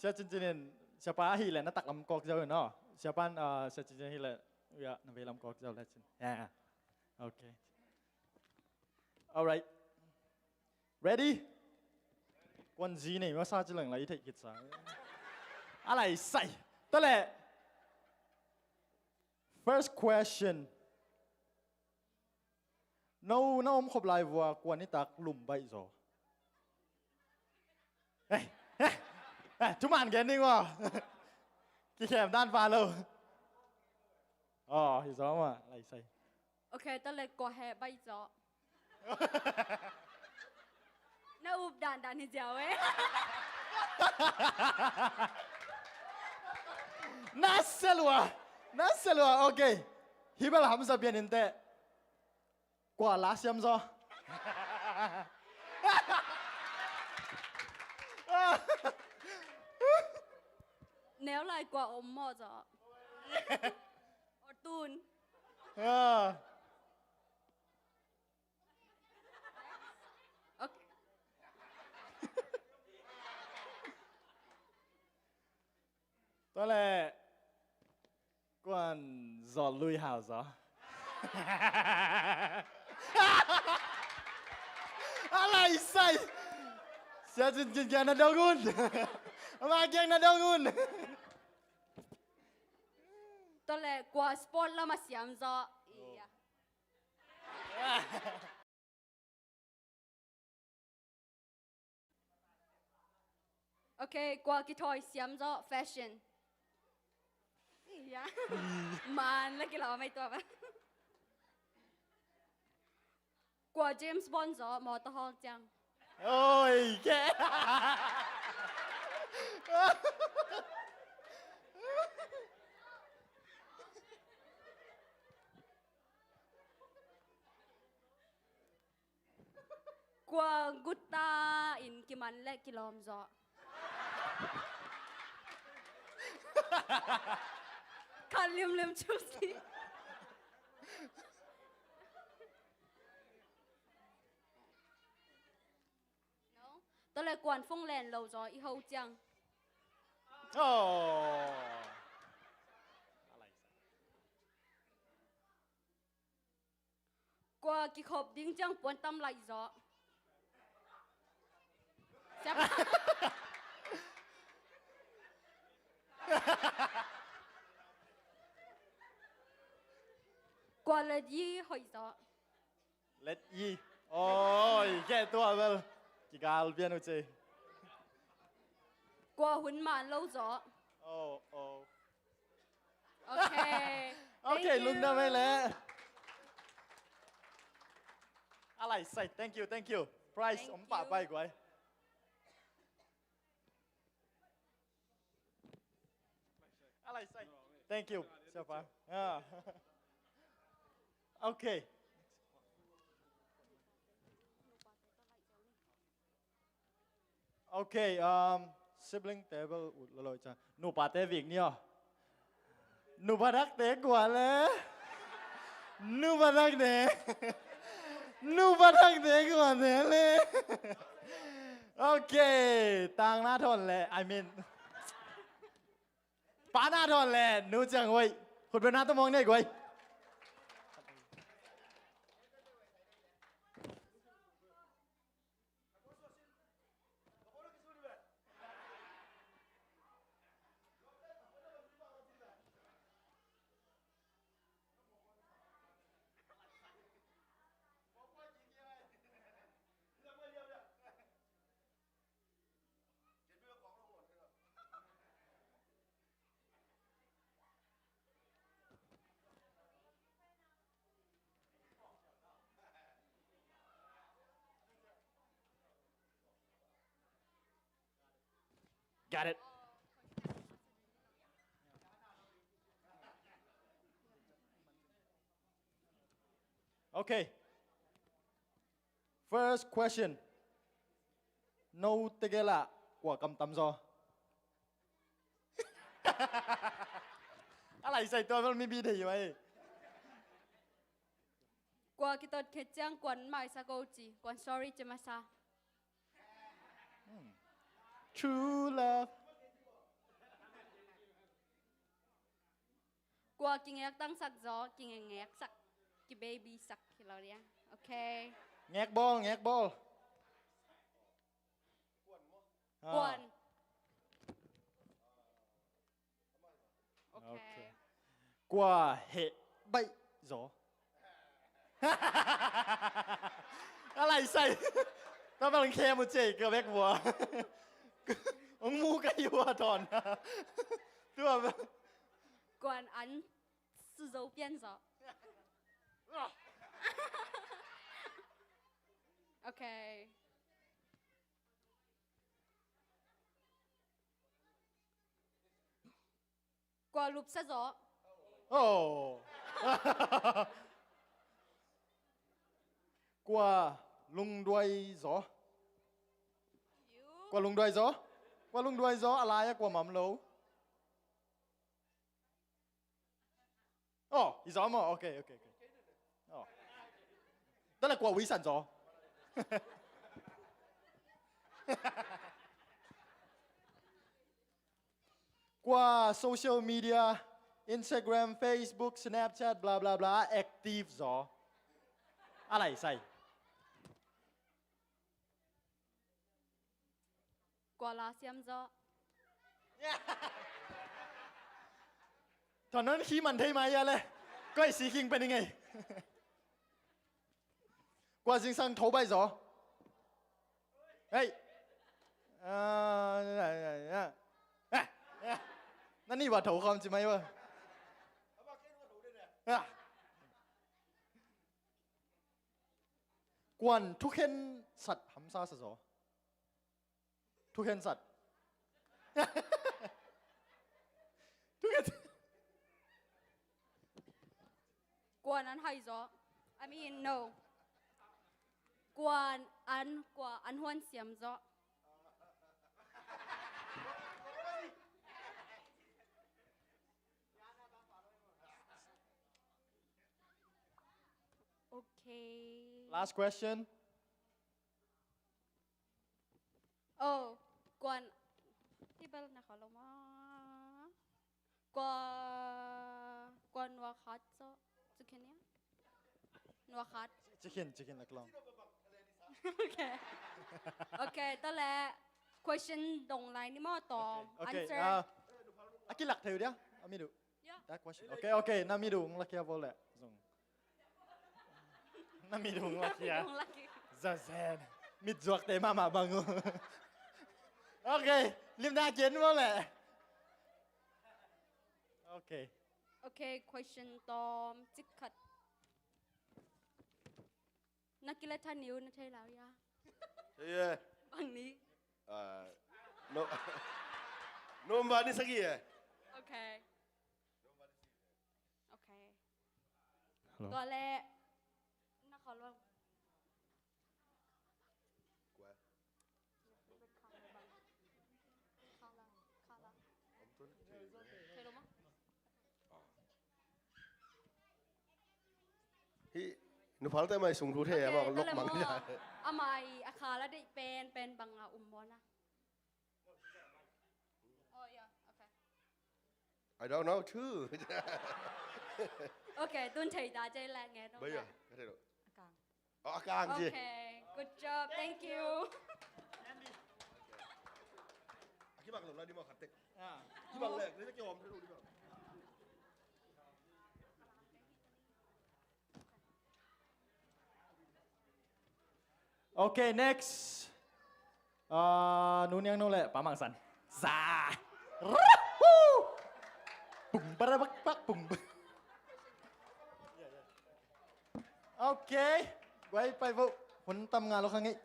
Sẽ trên trên sẽ phá hi là nó tặng làm cọc rồi nó. Sẽ pan sẽ trên hi là yeah, nó về làm cọc rồi là trên. Yeah. Okay. All right. Ready? Quân gì này mà sao chỉ lần lấy thịt kịch sáng. À lại say. Tức là first question. Nó ông khóc lại vừa quan ní tạc lùm bay rồi. Hey, chúng bạn ghé đi qua. Kì kèm đan vào lâu. Thì gió mà, lại say. โอเคตอนแรกก็แห่ใบจอน่าอุบด่านนี่เจ้าเว้ย 나셀루아 오케이 히발 함사 변인데 과 라시암서 Nếu lại quả ốm mò gió. Ở tùn. 아 Ok. đó là quan giò lui hào gió alay say sẽ chân chân kia nó đâu gun mà kia nó đâu gun Tôi là quả sport là mà xiêm gió. Iya. Ok, quả cái thôi xiêm gió fashion. Iya. Man, lagi lah may tua ba. Quả James Bond gió motorhome chăng. ôi kệ Quả gutta in kiman le kilom gió. Kan liam chusi. No. Tôi là quản phong lèn lâu gió y hậu chăng. ồ Quả kỳ hộp đính chăng quan tâm lại gió. Chắc. Quả là gì hỏi gió. let y ôi kệ tua vel chỉ gal bien uche Quả huấn mạn lâu gió. oh oh Ok. okay Thank lung you. na mai le alay say thank you price Thank om pa you. pai quay alay say thank you so far ah okay okay sibling table lo lo cha nu pa te việc nio nu pa dak te kwa le nu pa dak te nu pa dak te kwa te le okay tang na thon le I mean pa na thon le nu chang oi khut bên na to mong nei quay got it okay first question no tegela của cầm tắm gió alay say tôi vẫn mi bi thì vậy Quả kỳ tọt kết chăng quản mãi sa câu chỉ. Quản sorry chứ mà sa. true love Quả kỳ ngạc tăng sắc gió. Kỳ ngạc sắc. Kỳ baby sắc. Kỳ lâu đi. Ok. nhạc ball À, Quản. Ok. okay. Qua hệ bay gió alay say tao bằng khe một chỉ cơ bét vua ông mu cái vua thòn tôi Quản ăn sư dấu biên gió. Ok. กว่ารูปซะจอ โอ้ กว่าลุงด้วยจอกว่าลุงด้วยจอกว่าลุงด้วยจออะไรอะกว่าหม่ำโลอ๋ออีจอมโอเคโอเคโอเคอ๋อนั่นแหละกว่าวิสันจอ กว่าโซเชียลมีเดีย Instagram Facebook Snapchat บลาบลาบลา active จออะไรใส่ กว่าลาเซียมจอ ตอนนั้นขี้มันเทไหมอะเลยก็ไอ้สีคิงเป็นยังไง กว่าสิงสังโถไปจอเฮ้ยนั่นนี่ว่าโถคอมใช่ไหมวะกวนทุกเห็นสัตว์หำซาสะจอทุกเห็นสัตว์ ทุกเห็น กว่านั้นให้จอ I mean no กว่าอันหวนเสียมจอ โอเค last question โอ้กวนที่เบลนะขอลงมากวนนัวคัดจอจุกแค่เนี้ยนัวคัด chicken นักลอง โอเค โอเคตอนแรก question ตรงไหนนี่มั่วตอบ โอเค answer อากิหลักเธอเดียวอามิดู Yeah. that question โอเคโอเคนามิดูงลักเคียบอลแหละส่งนามิดูงลักเคีย ตรงไหน ซาเซนมิดจวกเตมามาบังโอเคลิมนาเกียนบอลแหละโอเค โอเค question ตอบจิกขัดนักกีฬาท่านนิ้วนะใช่แล้วยะ Yeah. บางนี้ No. Nobody sagi eh. โอเค โอเค ตัวแรกนักขอลอง Gua. ข้าวละเคยรู้มั้ย Hi, nu falta mai sung thu the ma lok mang ya. อามาอาคาแล้วได้เป็นบางอาอุมบอนะโอ้ยโอเค I don't know too. โอเคตุนเฉยตาใจแรงไงต้อง Bây giờ, cái thế độ. อาการ Akang โอ gì? เค good job thank you Cái bằng lồng ra đi mà khát tết. Cái bằng lệ, cái cái hòm thế độ đi mà. Okay, next. Nun yang nolak pamangsan. Za. Rahoo. Bung barabak bak bung. Okay. Quayไปvụ. Huấn tâm ngà lo khang ấy.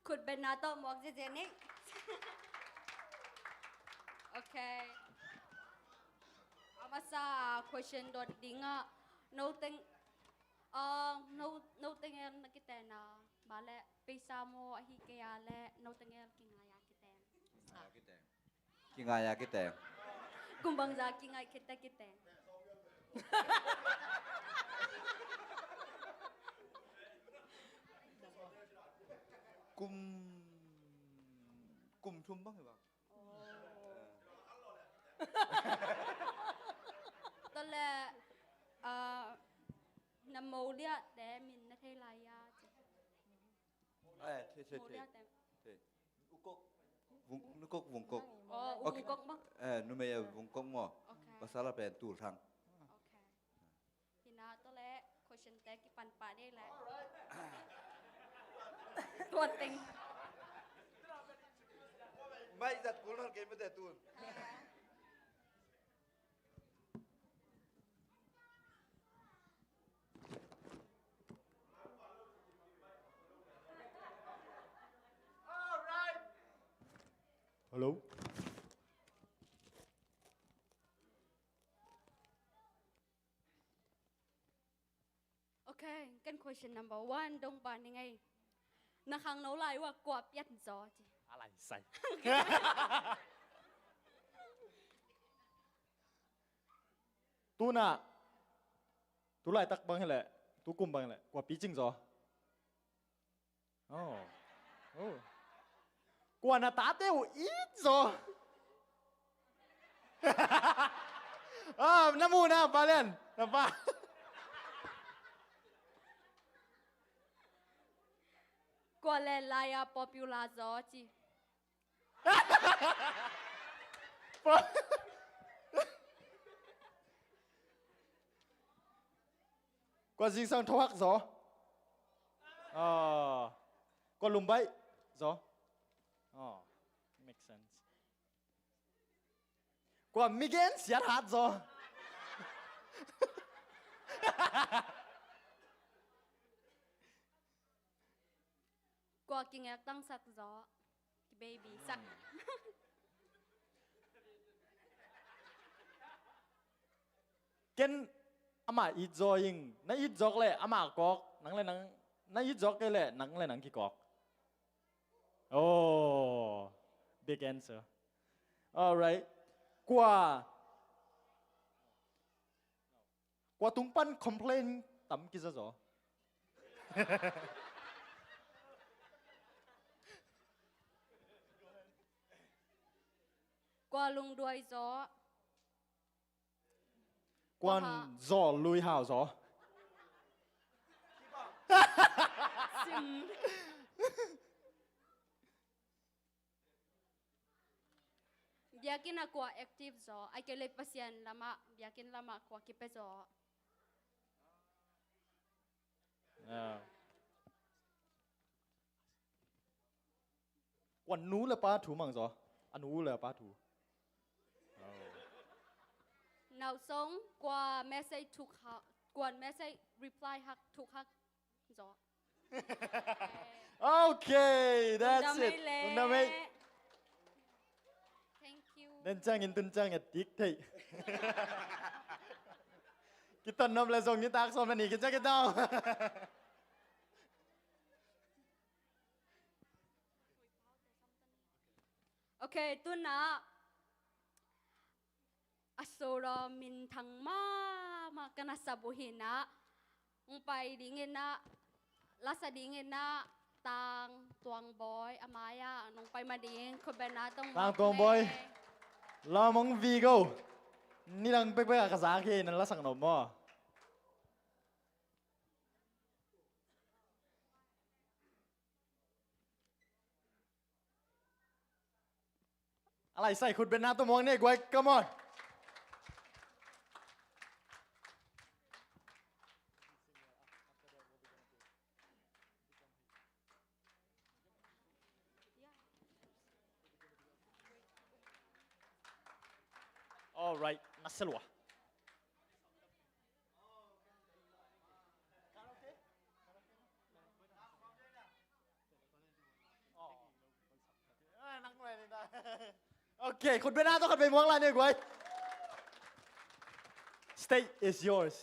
ขุดเป็นนาโตหมวกเจนี่โอเคเอามาซา question โดดดิ้งอ่ะ no thing no thing นักกิเตนะมาแล้วไปซาโมอหิเกียแล้ว no thing กิงายากิเตน Kingaya kita. กุมบังจากิงายคิดแต่กิเตน Kum thum bang bang. ตอนแรกน้ำโมเลียแต่มินนัทเทลายา Thế โมเลียแต่ thế. Ukok. Nukok vungkok. อ๋ออุ้งกกมั้ง Numaya vungkok mo. โอเค Pasala pen tur thang. โอเคทีน่าตัวแรก question แตกกี่ปันป่าได้แหละตัวเต็ง Mai zat kulon game betul tu. Hello. Okay, kan question number 1 dong ba ni ngay. Nakang naulay wa kwa piat zo ji. อะไรใส่ ตูน่ะตูไล่ตักบังให้แหละตูกุมบังให้แหละกว่าปีจริงจอโอ้โอ้กว่าน่ะตาเต้วอีจอ น้ำมูนะปาเล่นนะป้า Kwa le laya popular zo ji. กว่าสิงสังทวักจออ๋อกว่าลุมใบจออ๋อ make sense กว่ามิเกนเสียหัดจอ Kwa kingak tang sak zo. Ki baby sak. เกนอามาอีจอยิงนั่นอีจอกเลยอามากอกหนังเลยหนังนั่นอีจอกเลยหนังเลยหนังกี่กอกโอ้ big answer alright กว่าตุงปัน complain ต่ำกี่ซะจอ Kwa lung duai zo. กวนจอลุยหาวจอ Sim. Biakin aku active zo. Ay kele pasien lama. Biakin lama aku kipe zo. กวนนู้เลยป้าถูมังจออันนู้เลยป้าถู Now song kwa message tuk ha. Kwa message reply hak tuk hak zo. Okay that's it น้ำไม่ Thank you. นั่นจ้างอินตุนจ้างอย่าติ๊กเถอะ กินต้นนมเลยส่งนี่ตากส่งมันนี่กินจ้ากินเต้า Okay, tu na. Asura min thang ma kana sabuhin na. Ungpay dingin na. Lasa dingin na. Tang tuang boy amaya nung pay mading kubena tong Tang tuang boy. รอมองวีโก้นี่ลังเป๊กๆกับสาคีนั่นละสังหนมบ่อะไรใส่คุณเป็นน้ำตัวมองเนี่ยกวยก็มอน Alright นัสลัว โอเคคุณเป็นหน้าต้องขัดไปมองอะไรเนี่ยกวย State is yours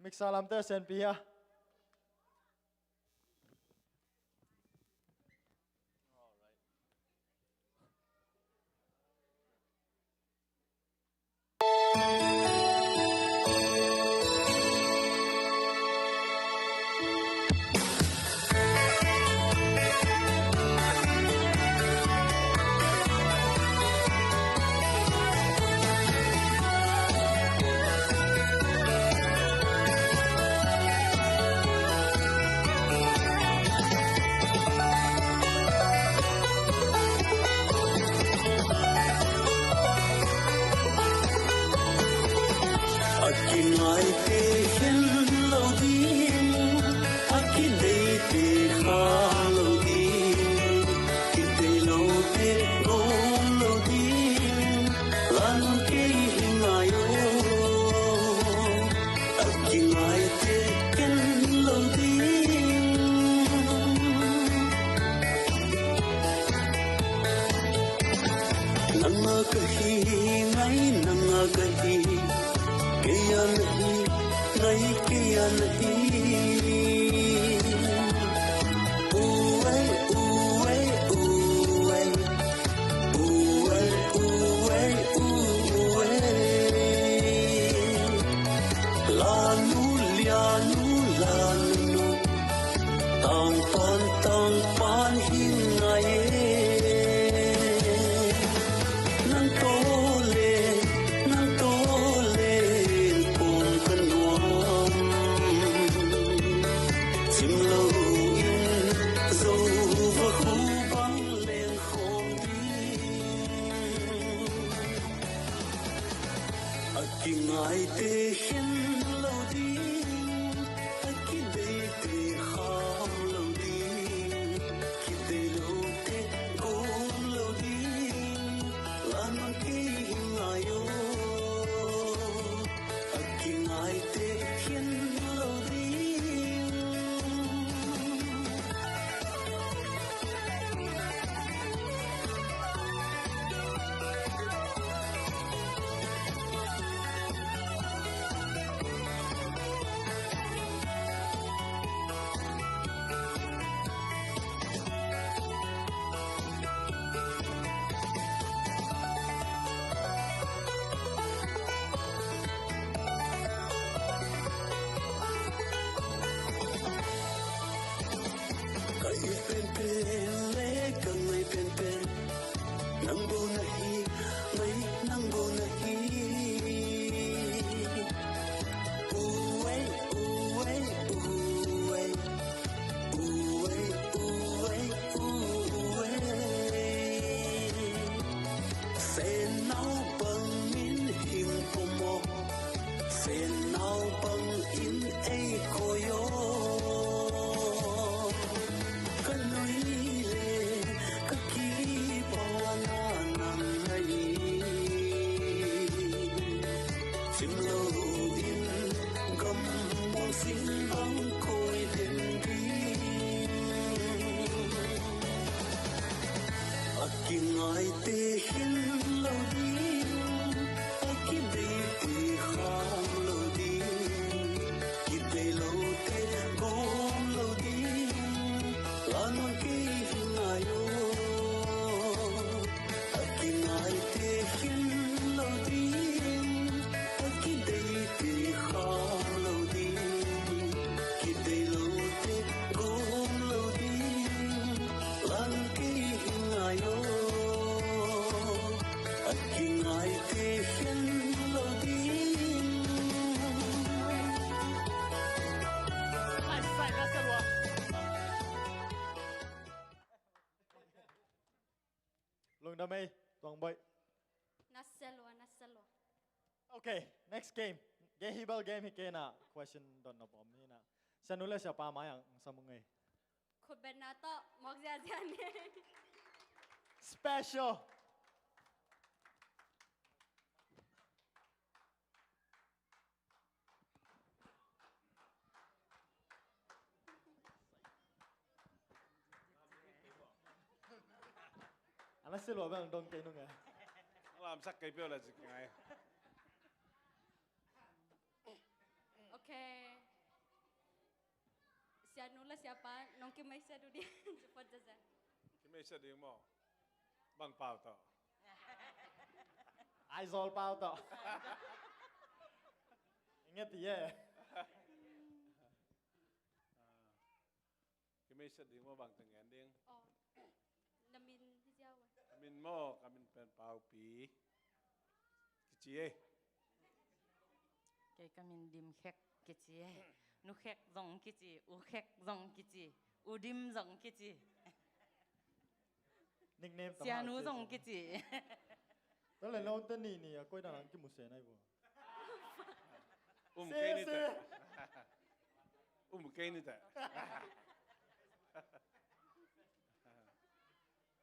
Mik salam teh sen pia hiên lâu đi khi đây tê khom lâu đi khi đây lâu tê ôm lâu đi lan mang kỳ ngài yo khi ngài tê hiên lâu đi Lung đam mê toàn bậy. Naselwa. Okay, next game. Game hibal game hi kena question don op om ni na. Sanula siapa mayang samungai. Khut ben na to mok ja ni. Special. Alas silo bang dong kayo nung làm sắc cây biểu là gì ngài Okay. Siapa siapa? Nong kimai saya dulu cepat saja. cái mấy sẽ điên mò bằng bao tao Ai zol pao to. Ingat ya. cái mấy sẽ điên mò bằng từng ngàn điên Oh. Namin hijau. mình mò mình pen bao pí cái gì ấy cái mình dim khek cái gì nu khek dòng cái gì u khek dòng cái gì u dim dòng cái gì Nickname tao. xia nu dòng cái gì Đó là lâu tên nì nì quay đằng cái một xe này vừa. cái này tệ cái này tệ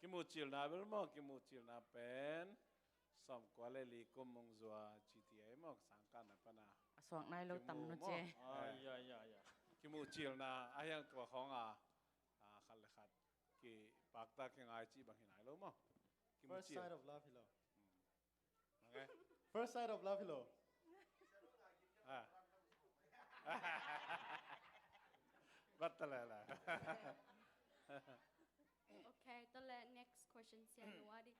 cái một chiều nào biết mò cái một chiều nào pen xong qua lại lì com mong zua GTA mò sang can là pana soạn này lâu tầm nó chê Ya. cái một chiều nào ai yang tua khong khát là khát cái bạc ta cái ngay chỉ bằng hình này luôn mò cái một First chiều side of love hello. okay First side of love hello. bắt ta lại Okay, to le next question siapa di.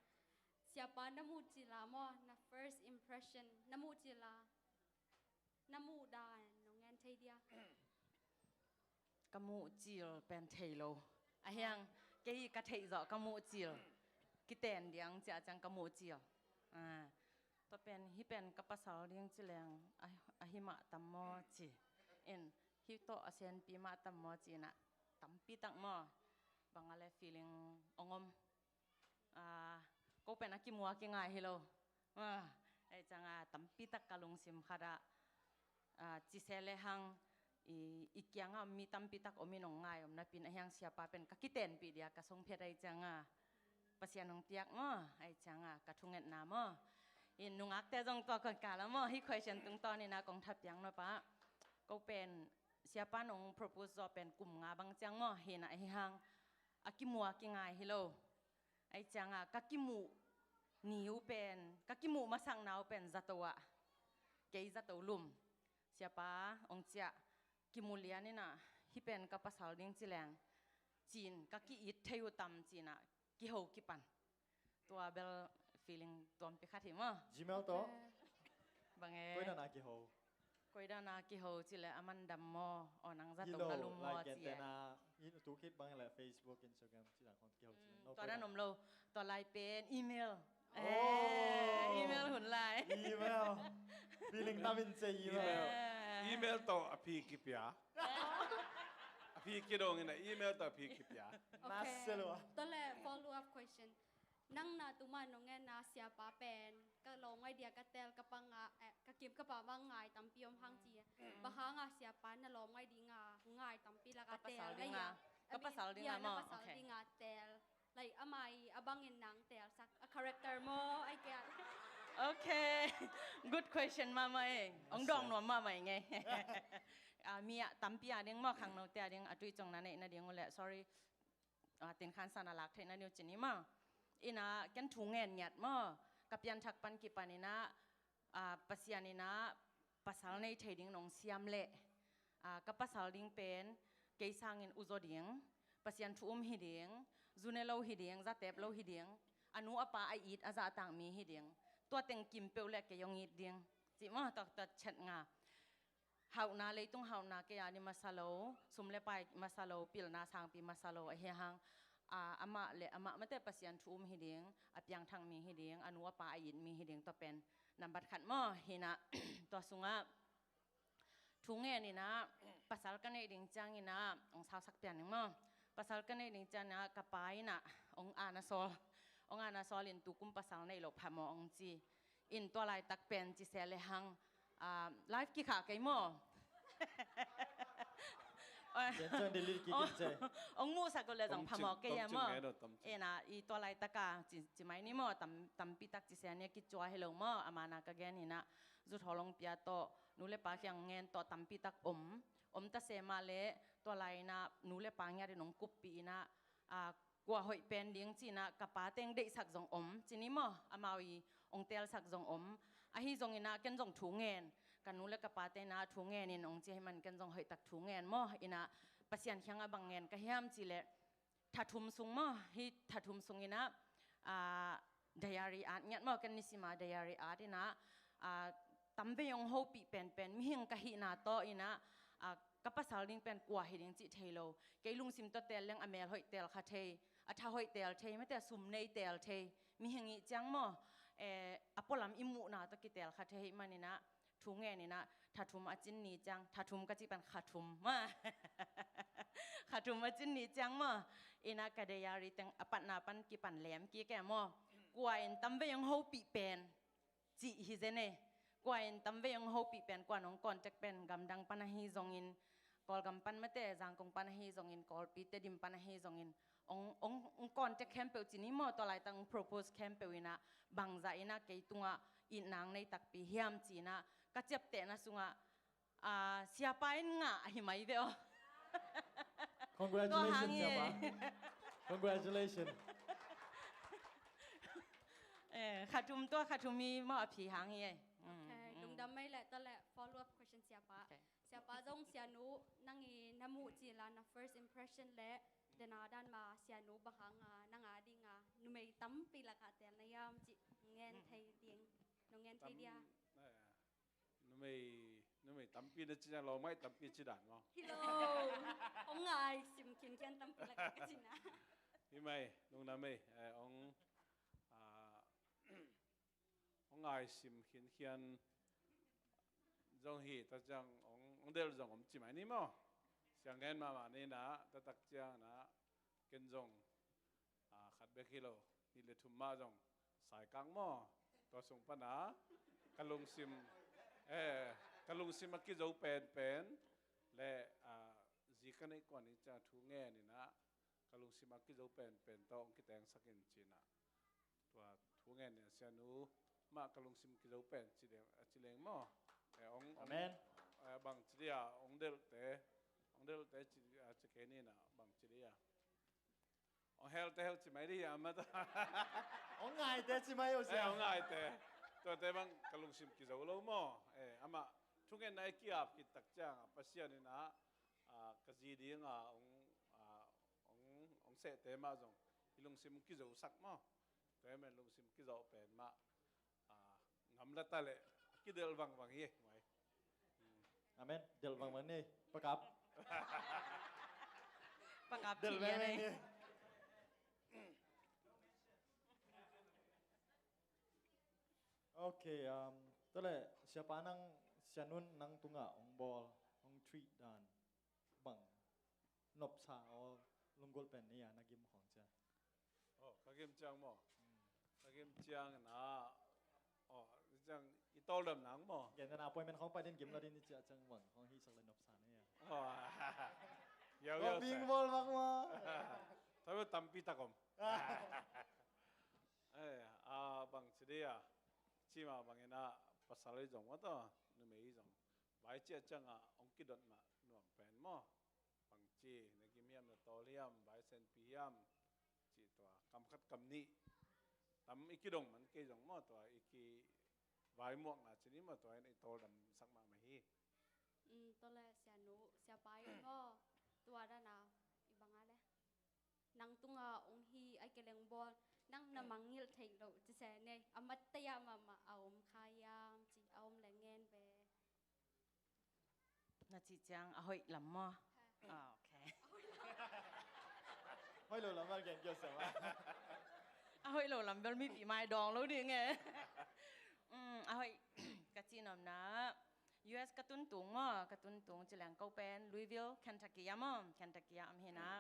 Siapa namu cila mo na first impression namu cila. Namu dan nongan thay dia. cái mũ chiều bên thầy lâu à hiang cái thầy rõ cái mũ chiều cái tiền điang chả chẳng cái mũ chiều à tôi bên hi bên cái pasal điang chỉ lang à hi mạ tầm mò chỉ en hi to asen pi mạ tầm mò chỉ na tầm pi tặng mò bằng ale feeling ongom à cô bên aki mua cái ngày hello à ai chẳng à tầm pi tắc kalung sim khada จิเซเลหังอีกอย่างมีตั้มปีตักอมินงง่ายนับปีนยังเสียปาเป็นกักกิเตนปีเดียกส่งเพชรไอจังปัสยานงเตียกมั้ไอจังกระทุงเงินน้ำอินนุงักแต่จงตัวก่อนกาแล้วมั้ที่คอยเชิญตรงตอนนี้นะกองทัพยังนะปะก็เป็นเสียปานง propose เป็นกลุ่มงาบางจังมั้เห็นไอหังอากิมัวกิง่ายฮิโลไอจังกักกิมูนิวเป็นกักกิมูมาสั่งนาวเป็นจัตัวเกยจัตัวลุมเสียปาองเจ้ากิมูเลียนี่นะที่เป็นกับภาษาลิงจีแรงจีนกักกิอิดเทยุตัมจีนกิโฮกิปันตัวเบล feeling ตัวเป็นขัดหิมะ Gmail โต บางเอ๋ คุยนานากิโฮ คุยด้านนากิโฮจีเลยอามันดัมมออนังจั ฮิ ตัว โล นาลุมม ไล อ ค์ จี แต่นาทุกคิดบางแหละ Facebook Instagram ที่หลังของกิโฮ ตอนนั้นนมโลตอนไลน์เป็นอีเมล โอ้ อีเมลหุ่นไลน์ อีเมล feeling ตามินเซอีเมล Email to api kipya. Api kidong ina email to api kipya. น่าเสียเลยวะ ตอนแรก follow up question นั่งนาตุมันน้องแงนาเสียปาเป็นก็ลงไอเดียกระเตลกระปังกระกิมกระปาบางง่ายตำปีอมพังจีบะฮางาเสียปานน่ะลงไอดีง่ายตำปีละกระเตลอะไรอย่าง ก็ภาษาลิงา ม มอ ภาษาลิงาเตลlike อามายอบางเงินหนังเตลสัก character มอไอแก โอเค good question มาไหมองดองหนวมมาไหมไง มีตั้มปีเดียงมอขังโนเตียเดียงจุยจงนั่นเองนะเดียงแหละ sorry ตินขันสนาลักเทนนะเดียวจีนี่มาอินะกันถุงเงินหยัดมอกับยันทักปันกิปานินะปัสยานินะภาษาในเทดิ้งนองเสียมเละกับภาษาลิงเป็นเกยสังเงินอุโจเดียงปัสยันทุ่มหิเดียงจูเนโลหิเดียงจัดเต็บโลหิเดียงอนุอปาไออีดอาจาต่างมีหิเดียงตัวเต็งกิมเปลเล็กเกยองอีดเดียงจิมาตัดเช็ดงาเฮานาเลยต้องเฮานาเกยานิมาซาโลสมเลไปมาซาโลปิลนาสังปีมาซาโลไอเฮียหังอามาเลอามาไม่แต่ปัสยันทุ่มหิเดียงอพยังทางมีหิเดียงอนุอปาไออีดมีหิเดียงตัวเป็นนำบัดขัดมอเฮนะ ตัวสุงะทุงเงินนี่นะภาษากันในดิ่งจังนี่นะองสาวสักเปียนนึงมั้งภาษากันในดิ่งจังนะกระปายนะองอานาซอลินตุกุมภาษาในหลบพามองจีอินตัวลายตักเป็นจีเซเลหังไลฟ์กี่ขาไก่มั้ง เดี๋ยวเจอเดลิกิกินเจ องมูสักก็เลยจังพามอเกยมั้ง Tom เอ็นะอีตัวลายตะกาจีไม่นี่มั้งตั้มปีตักจีเซเนี่ยกิจวัตรให้ลงมั้งอามานาก็แกนี่นะจุดหอลงเปียโตนูเลปาเขียงเงินตัวตั้มปีตักตะเสมาเลตัวลายนะนูเลปางยาดินงกุปปีนะกว่าหอยเป็นเลี้ยงจีนะกับป้าเต็งเด็กสักจงจีนี่มั้งอามาวีองเตลสักจงฮิจงอินะกันจงถุงเงินกันนูเลกับป้าเต็งนะถุงเงินนี่องจีให้มันกันจงหอยตักถุงเงินมั้งอินะปัสยันเขียงบางเงินก็เฮียมจีเลถ้าทุ่มสูงมั้งฮิถ้าทุ่มสูงอินะไดอารี่อาร์ตเนี่ยมั้งกันนิสิมาไดอารี่อาร์ตอินะตั้มเบยองโฮปีเป็นมีหิงกะหินาโตอินะกับภาษาลิงเป็นกว่าหิงจิเทโลเกลุงซิมโตเตลเลงอเมลหอยเตลคาเทอัฐหอยเตลเทไม่แต่ซุมในเตลเทมีหิงอีจังมั้งอปอลัมอิมุนาตะกิเตลคาเทมันนี่นะทุงเงนี่นะถ้าทุมอจินนี่จังถ้าทุมก็จิเป็นขาทุมมาขาทุมอจินนี่จังมั้งอินะกะเดียริตังอปันนาปันกิปันแหลมกี่แก่มั้งกว่าอินตั้มเบยองโฮปีเป็นจิฮิเจเน่กว่าอินตั้มเวงโฮปีเป็นกว่าน้องก่อนจะเป็นกำดังปนหิจงอินกอลกำปันไม่แต่จังกงปนหิจงอินกอลปีเตดิมปนหิจงอินองก่อนจะแคมเปญจีนี่มอตัวไรตั้ง propose แคมเปญนะบางใจนะเกยตุงะอินนางในตักปีเฮียมจีนะก็เจ็บเตะนะสุงะsiapa yang nggak himai beo Congratulations siapa Congratulations ขาดทุมตัวขาดทุมมีมาผีหางเย่ dung đam mấy lại ta lại follow up question siapa siapa dong sianu nangi namu jila na first impression le dana dan ma sianu bahanga nanga dinga numei tam pila ka tel na yam ji ngen thai ding no ngen thai dia nó mày tắm pin nó chỉ là lò máy tắm pin chỉ đàn không? hello ông ngài sim kin ken tam pila ka china Hi mày nung na mày ông ngài sim khiên khiên dòng hi ta chẳng ông đều dòng ông chỉ mày ní mà sáng ngày mà này na ta tắc cha na kiến dòng khát bé kilo đi lên thùng ma dòng xài căng mà ta sung pa na kalung sim กะลุงสิมากิโจเป็นและจีกันในก่อนนี้จะทูแง่นี่นะกะลุงสิมากิโจเป็นต้องกิแตงสักอินจีนะตัวทูแง่เนี่ยเสียนูมากะลุงสิมกิโจเป็นจีเลงมั่วแต่อง อาเมน บางจีเดียองเดลเตจีเกนี่นะบางจีเดียองเฮลเตจีไม่ดีอ่ะมาตา องไงเตจิไม่เอาเสีย องง่ายแต่ตัวแต่บางกะลุงสิมกิโจโลมั่วอามาทุกเงินในกีบกิตักจ้างปัสยานี่นะกจีดีงองเสตมาจงฮิลุงสิมกิโจสักมั่วตัวเมื่อลุงสิมกิโจเป็นมางำละตะเละกิเดลบางเย่ไว้ อาเมนเดี๋ยวบางวันนี้ประกับ ประกับ เดี๋ยว ที่ แม่ เลย นี่โอเคตัวเลยsiapa nang sianun nang tunga ong ball ong treat dan bang nop sa o lunggol pen ni ya nagim hong cha โอ้ข้าเกมจังมั่วข้าเกมจังนะอ๋อจังอีโตเริ่มหนังมั่ว yan na appointment hong pa din game la din ni cha chang bang hong hi sak le nop sa ni ya อ๋อเยอะ ก็วิ่งบอลมากมา ถ้าว่าตั้มปีตะกอมบางทีเดียชีมาบางเงินภาษาเลยจงว่าต่อนึกไม่จงใบเจ้าจังองคิดดนมาหน่วงเป็นมั่วบางทีในกิมยามตัวเลี้ยมใบเซนปียามจีตัวกำคัดกำนี้ตั้มอีกกี่ดงมันกี่ดงมั่วตัวอีกกี่ใบม่วงนะชนิดมั่วตัวในโตดำสักมาไม่ฮี ตัวแรกเสียหนูเสียไปก็ตัวด้านน่ะอีบางอะไรนังตุงองฮีไอเกลงบอลนังน้ำมังยิลเทงเราจะแสเนี่ยอามัตตยามาเอาขายามจีเอาแหลงเงินไป นาจีจังเอาหอยลำมั่วโอเค ไม่รู้แล้วมันเก่งเกี่ยวเสียว่า เอาหอยเราลำเบลมีปีไม้ดองแล้วดิไงเอาหอยกะจีนอมนะ US กระตุ้นตุงมั่วกระตุ้นตุงจะแหลงเกาเป็นลุยวิลเคนทักกี้มั่วเคนทักกี้อเมริกา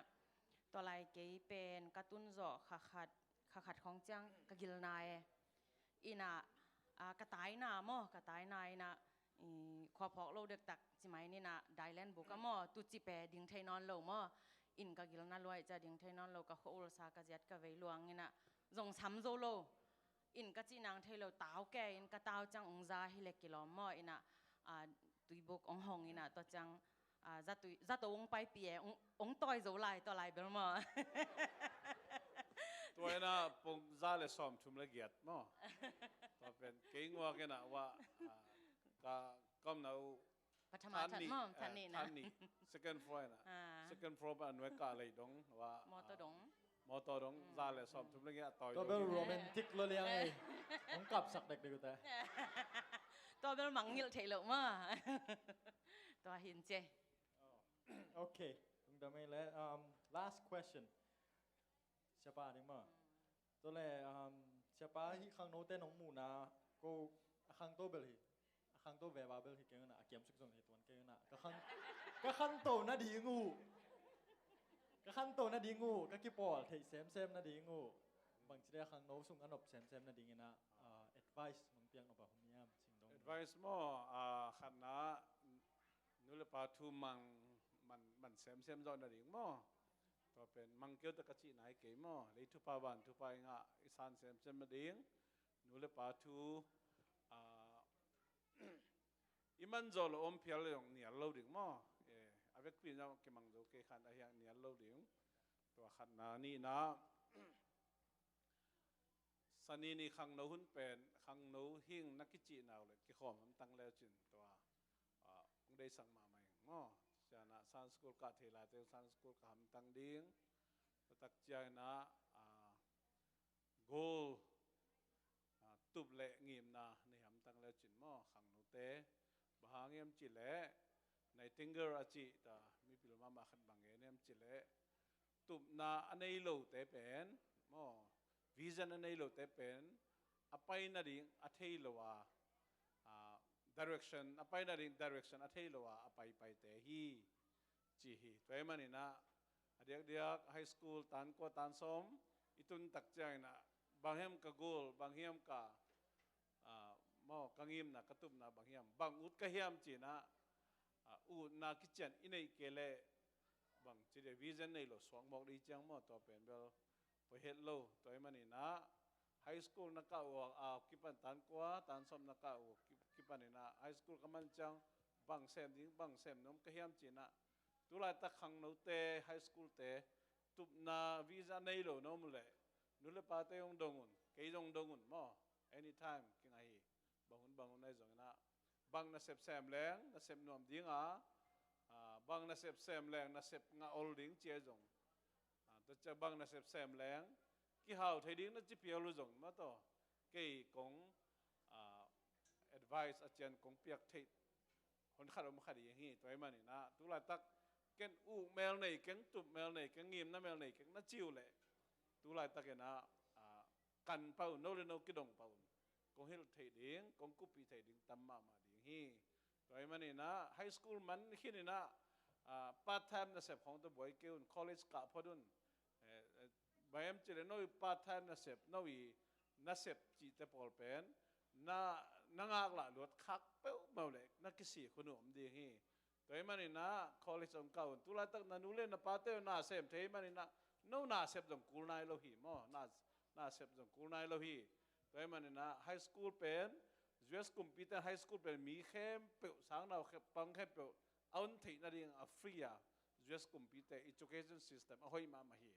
ตัวไรเกยเป็นกระตุ้นจ่อขัดของจังกะกิลนายอีน่ะกระต่ายน่ะมั่วกระต่ายนายน่ะขวบพอกเราเด็กตักจิไหมนี่น่ะไดแลนด์บุกมั่วตุจิเปดิ่งไทยนอนเรามั่วอินกะกิลน่ะรวยจะดิ่งไทยนอนเรากะโคอุลสากะเจ็ดกะเวลวงนี่น่ะจงซ้ำโซโลอินกะจีนางไทยเราตาวแกอินกะตาวจังองซาฮิเลกิลอมมั่วอิน่ะตุยบุกองหงอิน่ะตัวจังzaตัวองไปเปียองต่อยโซไลตัวไลเบลมั่ว ตัวน่ะปงซาเลสอมชุมละเกียดมั้งตัวเป็นเก่งว่ากันนะว่าก็มเอา ปัทมาทันมั่งทันนี่นะ second floor นะ second floor อันไว้กาเลยดงว่าม อตดง มอตอดงซาเลสอมชุมละเกียดต่อย ตัวเป็นโรแมนติกเลยยังไงผมกลับสักเด็กดีกว่าแต่ ตัวเป็นมังงิลเทลมั่งตัวหินเจ โอเคตรงดำไม่แล้ว last question siapa ni mah ตัวแรกsiapa ที่ข้างโน้ตเต้นของหมูนะก็ข้างโตเบลฮีข้างโตเวบาเบลฮีเก่งนะเกี่ยมสุกส่งเหตุวันเก่งนะก็ข้างโตน่าดีงูก็ข้างโตน่าดีงูก็กี่ปอดเทเซมน่าดีงูบางทีได้ข้างโน้ตส่งอันดับเซมน่าดีนะadvice มึงเตียงออกแบบนี้สิ่งตรง advice มั้งขันนะนู่นละป่าทูมันเซมจอนนั่นเองมั้งตัวเป็นมังเกียวตะกจีนายเก๋มั้งเลยทุปาวันทุปายงะอีสานเซมมาดิ้งนู่นละป่าทูอีมันโจลอมเพียลยงเหนียวเราดิ้งมั้งอาเวกปีนั้นกิมังโจเกขันอะไรอย่างเหนียวเราดิ้งตัวขันนานี่นะสันนี่ขังโนหุ่นเป็นขังโนหิ้งนักกิจีนเอาเลยกิขอมมันตั้งแล้วจินตัวคงได้สั่งมาใหม่ง้อจะนะสันสกุลกาเทลาเตสันสกุลกาทำตั้งดิ้งตักใจนะโกลตุบเละงิมนะในทำตั้งแล้วจินม้อขังโนเตบางเงียมจิเละในทิงเกอร์อาจิตามีพิลมาขัดบางเงียมจิเละตุบนาอันนี้โลเตเป็นม้อvision อันนี้เราเตเป็นอภัยนาดิ่งอัธยโลวาdirection อภัยนาดิ่ง direction อัธยโลวาอภัยไปเตฮีจีฮีตัวมันนี่นะเด็ก high school ตันก็ตันสมอิตุนตักใจนะบางเฮมกับ goal บางเฮมกับ มอกังยิมนะกระตุมนะบางเฮียมบางอุดกะเฮียมจีนะอุดนากิจเจนอินไอเกเลบางจีเดวิเจนในโลสวงบอกดีจังมอตัวเป็นเบลไปเฮดโลตัวมันนี่นะไฮสคูลนักเอากิปันตันกว่าตันสมนักเอากิปันนี่นะไฮสคูลกำมันจังบางเซมดิ้งบางเซมน้องกะเฮียมจีนะตุลาตะขังโนเตไฮสคูลเตตุบนาวิจในโลน้องมุเลนุเลปาเตยงดงุนเกยงดงุนมอ anytime กิงไอbangun na zong na bang na sep sem leng na sep nom ding bang na sep sem leng na sep nga olding che zong to cha bang na sep sem leng ki hau thai ding na chi piao lu zong ma to ke kong advice a chen kong piak thai hon kharom khadi hi toy mani na tu la tak ken u mel nei ken tu mel nei ken ngim na mel nei ken na chiu le tu la tak na kan pau no le no ki dong pau kong hil thai ding kong kupi thai ding tamma ma ding hi toy mani na high school man khini na part time na sep hong to boy keun college ka phodun bayam chile no part time na sep no i na sep chi te pol pen na ngak la lot khak pe mau le na kisi khunum ding hi toy mani na college ong kaun tu la tak na nu le na pa te na sem thei mani na no na sep jong kul nai lo hi mo na sep jong kul nai lo hi toy mani na high school pen US computer high school pen mi khem pe sang nau khem pang khem pe aun thei na ding a free US computer education system a hoi ma ma hi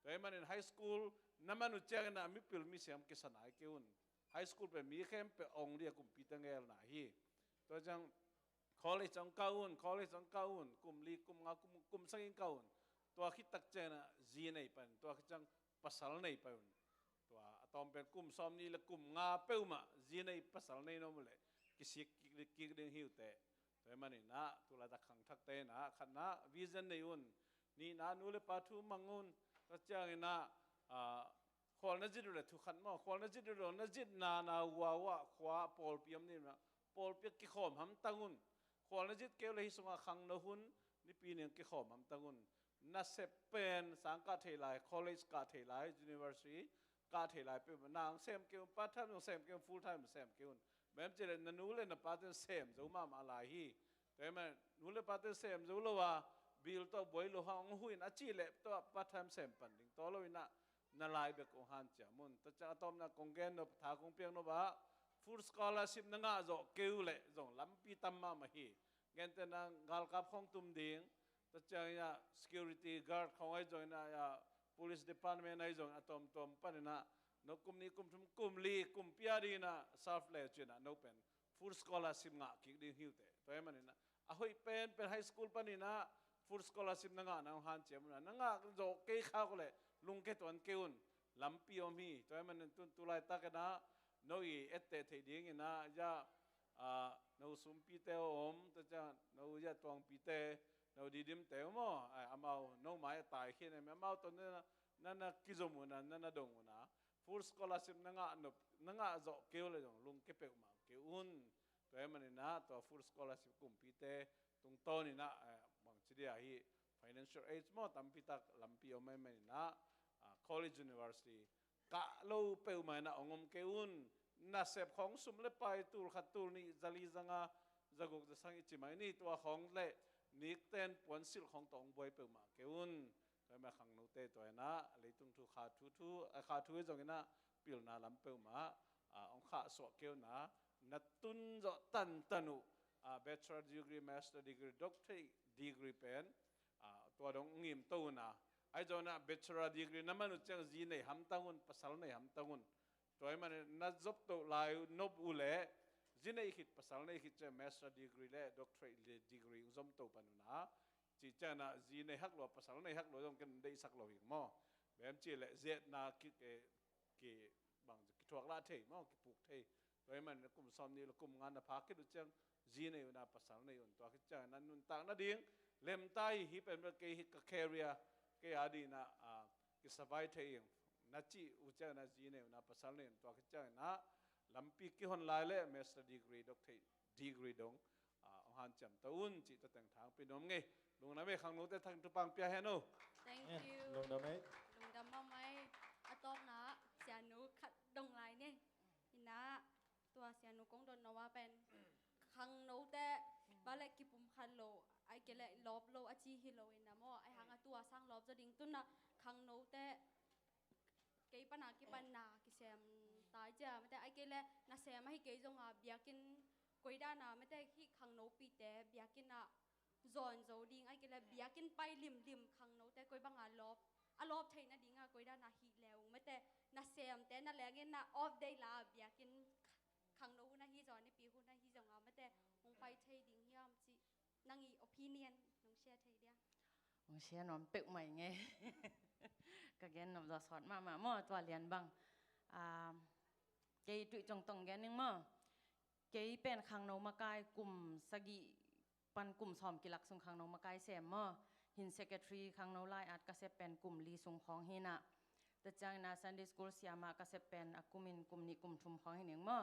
toy mani high school namanu chang na mi pil mi sem ke sanai ke un high school pen mi khem pe ong dia computer ngel na hi to jang college ong kaun kum li kum nga kum sangin kaun to khit tak chena ji nei pan to khang pasal nei panตัวตอมเป็นกลุ่มซ้อมนี่ละกลุ่มงาเป้ามาจีในภาษาในน้องเลยกิสิกิเรื่องหิวแต่แต่มันนี่นะตัวละตะขังทักเตนะขันนะวิจันในอุ่นนี่นะนูเลยปาทูมังอุ่นก็เจ้าเนี่ยนะขวานนัจิตเลยทุกขันมั่งขวานนัจิตเลยนัจิตนาวัวขวาปอลเปียมนี่นะปอลเปียกกิขอมหำตังอุ่นขวานนัจิตเกี่ยวเลยสงขังนหุ่นนี่ปีนึงกิขอมหำตังอุ่นนัสเซเป็นสังกัดเทลาย college กัดเทลาย universityกาเทลายไปนางเซมเกี่ยวพาร์ทไทม์เซมเกี่ยวฟูลไทม์เซมเกี่ยวแม้จะเล่นนูเล่นพาร์ทเซมจะมาอะไรฮีแต่แม้นูเล่นพาร์ทเซมจะรู้ว่าบิลตัวบอยลูกห้องหุ่นอาชีพเล็บตัวพาร์ทไทม์เซมปันดิ่งตัวเราอินะนาลายเบกองฮันจามุนแต่จะตอมนักกงเกนนบทากงเปียงนบะฟูลสกอลาชิพนังอาโจเกี่ยวเล่จงลำปีตัมมามาฮีเงินแต่นางกาลกับห้องตุ่มดิ่งแต่จะเนี่ย security guard ของไอ้จงเนี่ย police department ไอ้จงตอมปันนะนกกุมนี้กุมลีกุมพิอารีนะซาฟเลจินะนกเป็นฟูลสกอลาชิพงะคิดดิ้งหิวเตะตัวมันนี่นะอ่ะเฮ้ยเป็นไฮสคูลปันนี่นะฟูลสกอลาชิพนังอ่ะนางฮันเจียมนะนางอ่ะโจเกยข้าวก็เลยลุงเกตวันเกยุนลำปีอมีตัวมันนี่ตุลายตากันนะโนยเอตเตะที่ดิ้งนะจะโนสุมปีเตออมแต่จะโนจะตวงปีเตโนดีดิมเตอมอ่ะอามาโนหมายตายแค่ไหนอามาตัวนี้นั่นน่ะกิจมุนะนั่นน่ะดงมุนะfull scholarship nanga zo keu le jong lung ke pe ma ke un to eman na to full scholarship kumpite tung to ni na bang chidia hi financial aid mo tampita lampi o mai na college university ka lo pe ma na ongom ke un na sep khong sum le pai tur khatul ni zali zanga zagok da sang ichi mai ni to khong le nik ten pon sil khong tong boy pe ma ke unแต่มาขังนู้เตตัวนะเลยตุ้งทุขาทูจงนะปิลนาลำเปมาองข้าสวกเกี่ยวนะนัดตุนจะตันุbachelor degree master degree doctorate degree เป็นตัวดงงิมตัวนะไอ้เจ้านะ bachelor degreeนั่นมันจะจีนในหำตังุนภาษาในหำตังุนตัวมันนัดจบตัวลายนบอุเล่จีนในขิดภาษาในขิดจะ master degree และ doctorate degree จมตัวปนุนะจีเจ้านะจีในฮักหลวภาษาในฮักหลวต้องกันได้สักหลวอีกมั้งแบบจีแหละเจ็ดนาคิดเกี่บางกิจวัตรละเทมั้งกิปลูกเทโดยมันกลุ่มซ้อมนี่แล้วกลุ่มงานพักคิดดูจังจีในอยู่นะภาษาในอยู่ตัวคิดจังนั้นนุ่นต่างนั่นเองเล่มใต้ฮิเป็นเกี่ยกับแคริเอร์เกี่ยอดีนะกิสบายเทงนัดจีอุจจาระจีในอยู่นะภาษาในตัวคิดจังนะลำปีกี่คนลายเล่ master degree doctorate degree ดงหันจำตัวอุ่นจีตัวแต่งทางเป็นน้องไงลุงน้ำไม่ขังนู้แต่ทางตุปังเปียเฮนู thank you ลงดำไหม ลุงดำมาไหมอะตอมนะเสียหนูขัดดงลายเนี่ยนี่นะตัว เสียนุกงโดนนว่าเป็นคังโนแต่บาเล็กกิปุ่มคันโลไอเกลลอบโลอาชีฮิโลอินนะมอไอหางตัวสร้างลอบจะดิ่งตุนนะคังโนแต่เกยปนากิปันนากิเซมตายจ้าไม่แต่ไอเกลน่าเซมให้เกยจงอาเบียกินกุยด้านาไม่แต่ที่คังโนปีแต่เบียกินน่ะจอนโจดิ่งไอเกลเบียกินไปริมคังโนแต่กุยบางอาลอบลอบไทยนะดิ่งอากุยด้านาฮีแล้วไม่แต่น่าเซมแต่น่าแรงเงินน่ะออฟได้ลาเบียกินคังโนหุ่นฮีจอนในปีหุ่นฮีจงอาไม่แต่คงไปไทยดิ่งยามจีนั่งอีโอปิเนียนน้องเชียร์ไทยเดีย ông xe nó bự mày nghe cái gen nó giờ sọt mà mòตัวเรียนบังcái tụi trong tông genนึงมอcáiเป็นขังโนมากายกลุ่มสกิปันกลุ่มสอมกิลักสุงขังโนมากายเสมมอหิน secretary ขังโนไลอาจก็จะเป็นกลุ่มลีสุงของหินะแต่จังนะ Sunday School เสียมาก็จะเป็นกุมินกลุ่มนี้กลุ่มชุมของหินมอ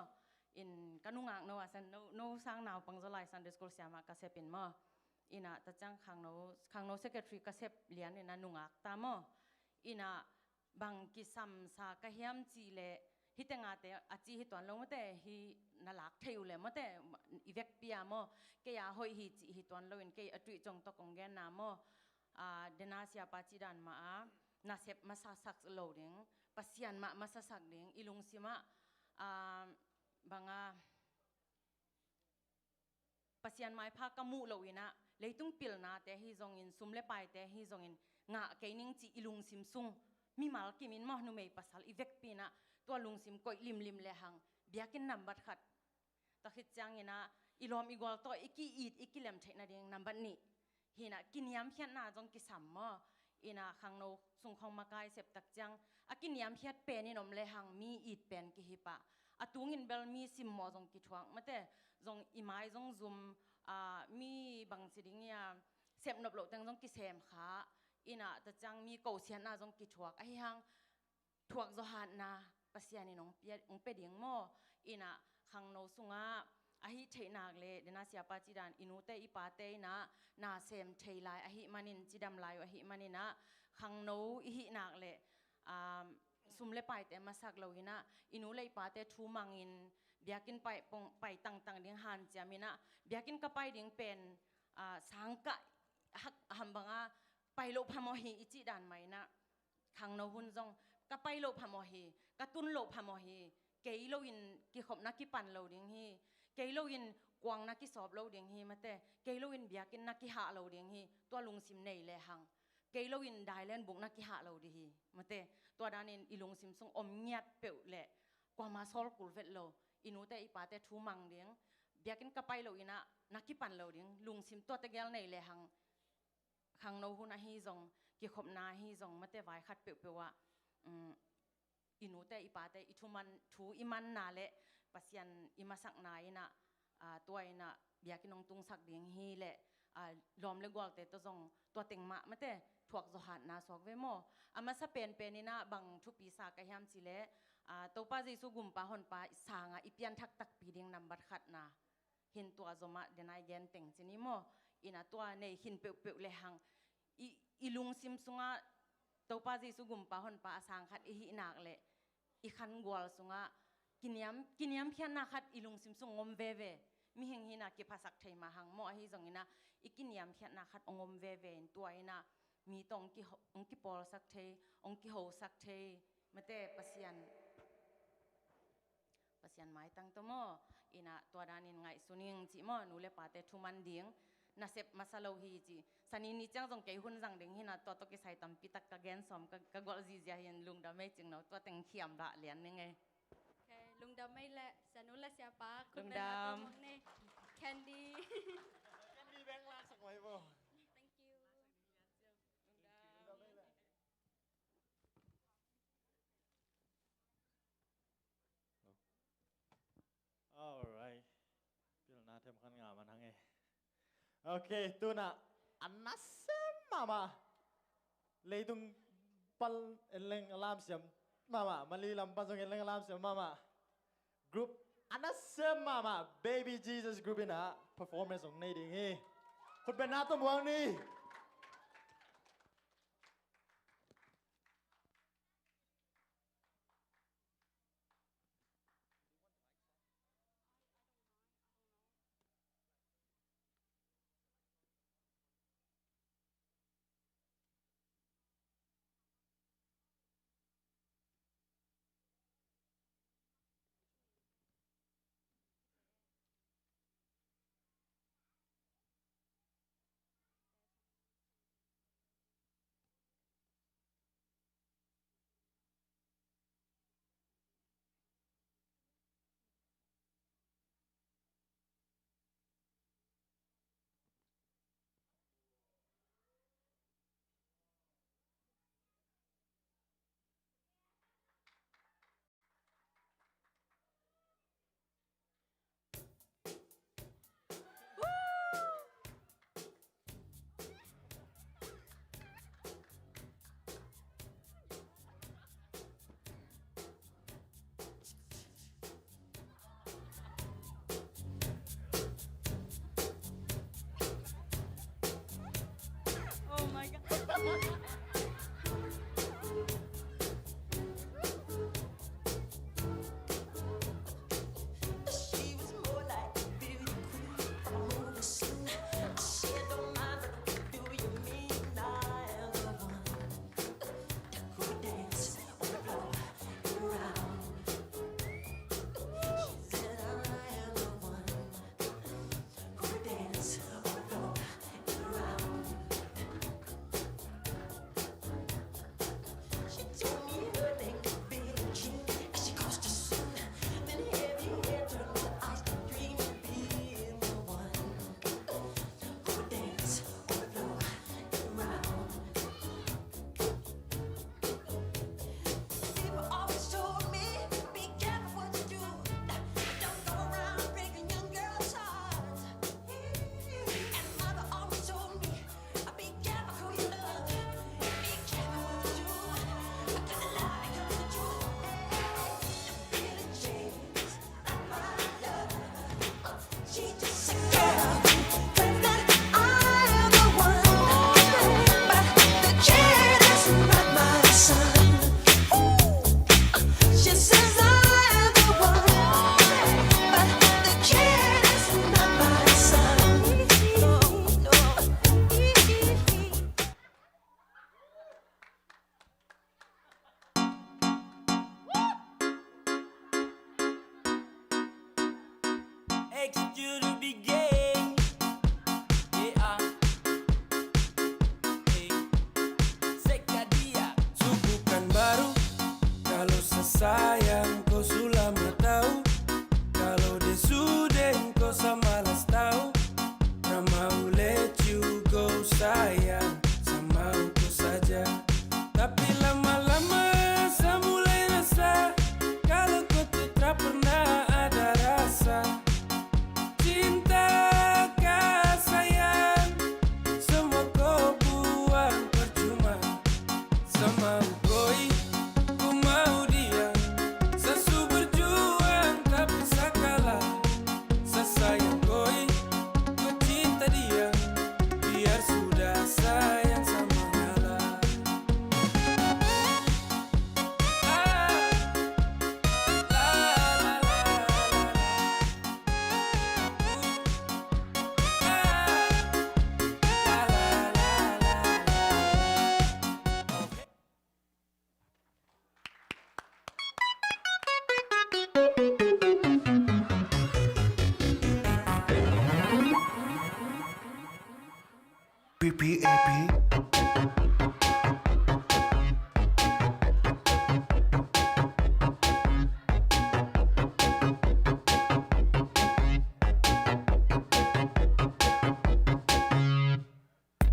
อินกันนุ่งอ่างโนว่าสันโนสร้างนาวปังจะไล Sunday School เสียมาก็จะเป็นมออินะแต่จังขังโน secretary ก็จะเลียนอินะนุ่งอ่างตามออินะบางกิสัมสากะเฮียมจีเลฮิตงาเตอจีฮิตวันลงมาเตฮินาลักเทวเลยมาเตอีเวกปียามอเกียหอยฮิจีฮิตวันลงเกียอตุยจงตกงแกนนามอเดนาเซียปาจิดันมานาเซปมาสักโลดิงปัสยันมาสักดิงอิลุงซิมาบางปัสยันไม้พากมูโลวินะเลยตุ้งปิลนาเตฮิจงอินซุมเลไปเตฮิจงอินงะเกนิงจีอิลุงซิมซุงมีมาลกิมินมอหนุเมย์ปัสสัลอีเวกปีนะตัวลุงซิมก็ลิมเลหังเบียกินนับบัดขัดตะคิดจังยินะอีลอมอีกอลตัวอีกีอีดอีกิเลมเทนะเดียงนับบัดนี้หินะกินยามเพียนนาจงกิสัมมออีนะขังโนสุงของมากายเสพตักจังอากินยามเพียดเป็นนี่นมเลหังมีอีดเป็นกิฮิปะอาตุงินเบลมีซิมมอจงกิทวงมาแต่จงอีไม้จงซุมมีบางสิ่งเนี่ยเสพนบโลตังจงกิเสมขาอีน่ะแต่จังมีเกาเสียนาจงกิทวกไอ้ยังทวกจหันนาปัสยานี่น้องเปียองเป็ดยังมออีน่ะขังโนสุงะอาหิเทนากเลเดนาเสียปาจิดานอินุเตอีปาเตนะนาเซมเทลายอาหิมันินจิดำลายอาหิมันินะขังโนอิหินากเลซุมเลไปแต่มาสักเราหินะอินุเลยปาเตทูมังอินเบียกินไปตังเดียงหันจามินะเบียกินก็ไปเดียงเป็นสังกะหัมบังไปโลพามหีอิจิดานไหมนะขังโนหุนจงก็ไปโลพามหีก็ตุนโลพามหีเกยโลอินกิขบนักกิปันโลเดียงฮีเกยโลอินกวางนักกิสอบโลเดียงฮีมาแต่เกยโลอินเบียกินนักกิหาโลเดียงฮีตัวลุงซิมเนยเลยหังเกยโลอินได้เล่นบุกนักกิหาโลดีฮีมาแต่ตัวดานินอีลุงซิมทรงอมเงียบเปลวแหละกว่ามาซอลกุลเวทโลอินูแต่อีปาแต่ทูมังเดียงเบียกินก็ไปโลอินะนักกิปันโลเดียงลุงซิมตัวตะเกลเนยเลยหังขังโนหุนฮีจงกิขบนาฮีจงมาแต่ไว้ขัดเปลวว่าอินูแต่อีปาแต่อิทุมันทูอิมันนาเละปัสยันอิมาสักนายนะตัวอินะเบียกินงตุงสักเดียงฮีเละลอมเลกวอลแต่ตัวจงตัวเต็งมาแต่ถวกจหันนาสวกเวโมมาสเปนเป็นนี่นะบางทุปีสากะยามจิเละตัวป้าจิสุกุมป้าหอนป้าสางอีเปียนทักตักปีเดียงนำบัดขัดนาเห็นตัวจมาเดนายแกนเต็งจินิโมอินะตัวในหินเปลวๆเลยหังอีลุงซิมซุงะตัวป้าจิสุกุมป้าหอนป้าสางขัดอีหินักเลยอีขันกวลซุงะกินยามเพียนนักขัดอีลุงซิมซุงงมเวมีเฮงหินักกิภาษาไทยมาหังโมอหิจงอินะอีกินยามเพียนนักขัดงมเวตัวอินะมีตรงกิปอลสักเทองกิโฮสักเทมาแต่ปัสยันไม้ตั้งตัวโมอินะตัวดานินไงสุนิงจิโมนูเลปาเตทุมันเดียงนาเซปมาซาโลฮีจีสันนิจังจงเกยหุ่นจังเด้งหินะตัวตกิใส่ตำปิตักกะแกนสอมกะกอลจีเจียเห็นลุงดาไม่จึงเนาะตัวเต็งเขียมละเหรียญยังไงลุงดำไม่แหละสนุละเสียปา ลุงดำ แคนดี้ แคนดี้แบงค์ลากสักไว้บ่ thank you ลุงดำ alright พี่หน้าเทมขันงามันทั้งไงโอเคตัวน่ะอันนั้นเสมาเลยตรงปัลเอลเลงอลามเสียมมามาลีลำปัลตรงเอลเลงอลามเสียมมากรุ๊ปอันนั้นเสมา baby Jesus group นะ performance ของในดิ่งฮีคนเป็นหน้าตัวมวงนี่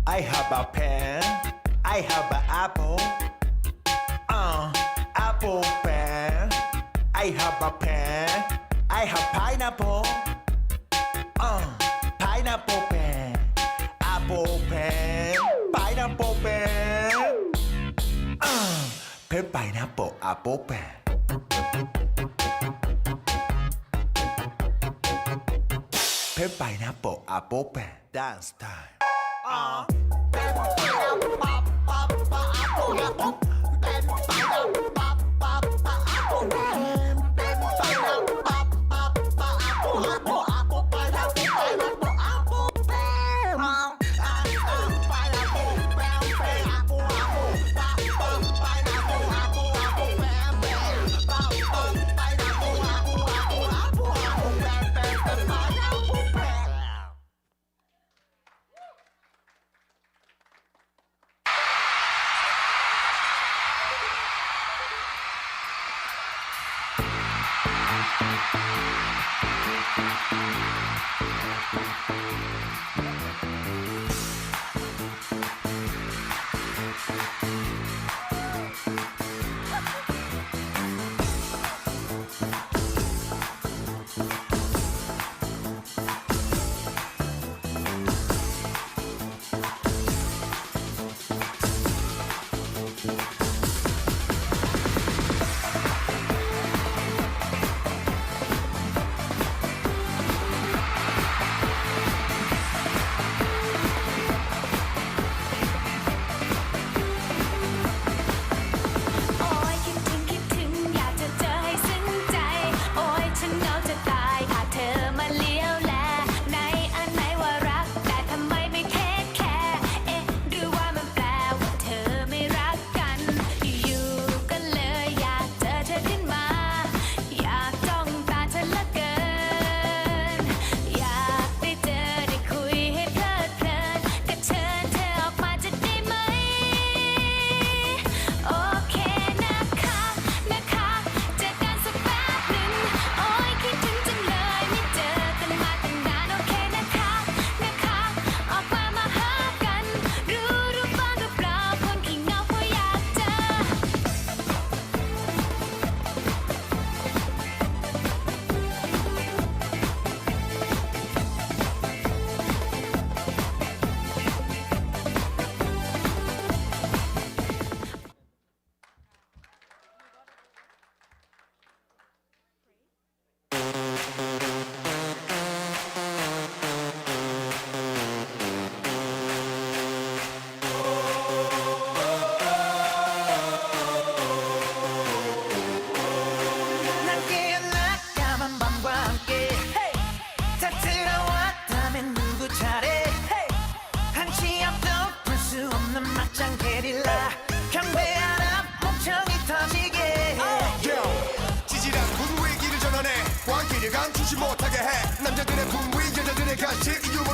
I have a pen, I have an apple, apple pen. I have a pen, I have pineapple, pineapple pen, apple pen, pineapple pen, pen pineapple apple pen. Pen pineapple apple pen. Dance time.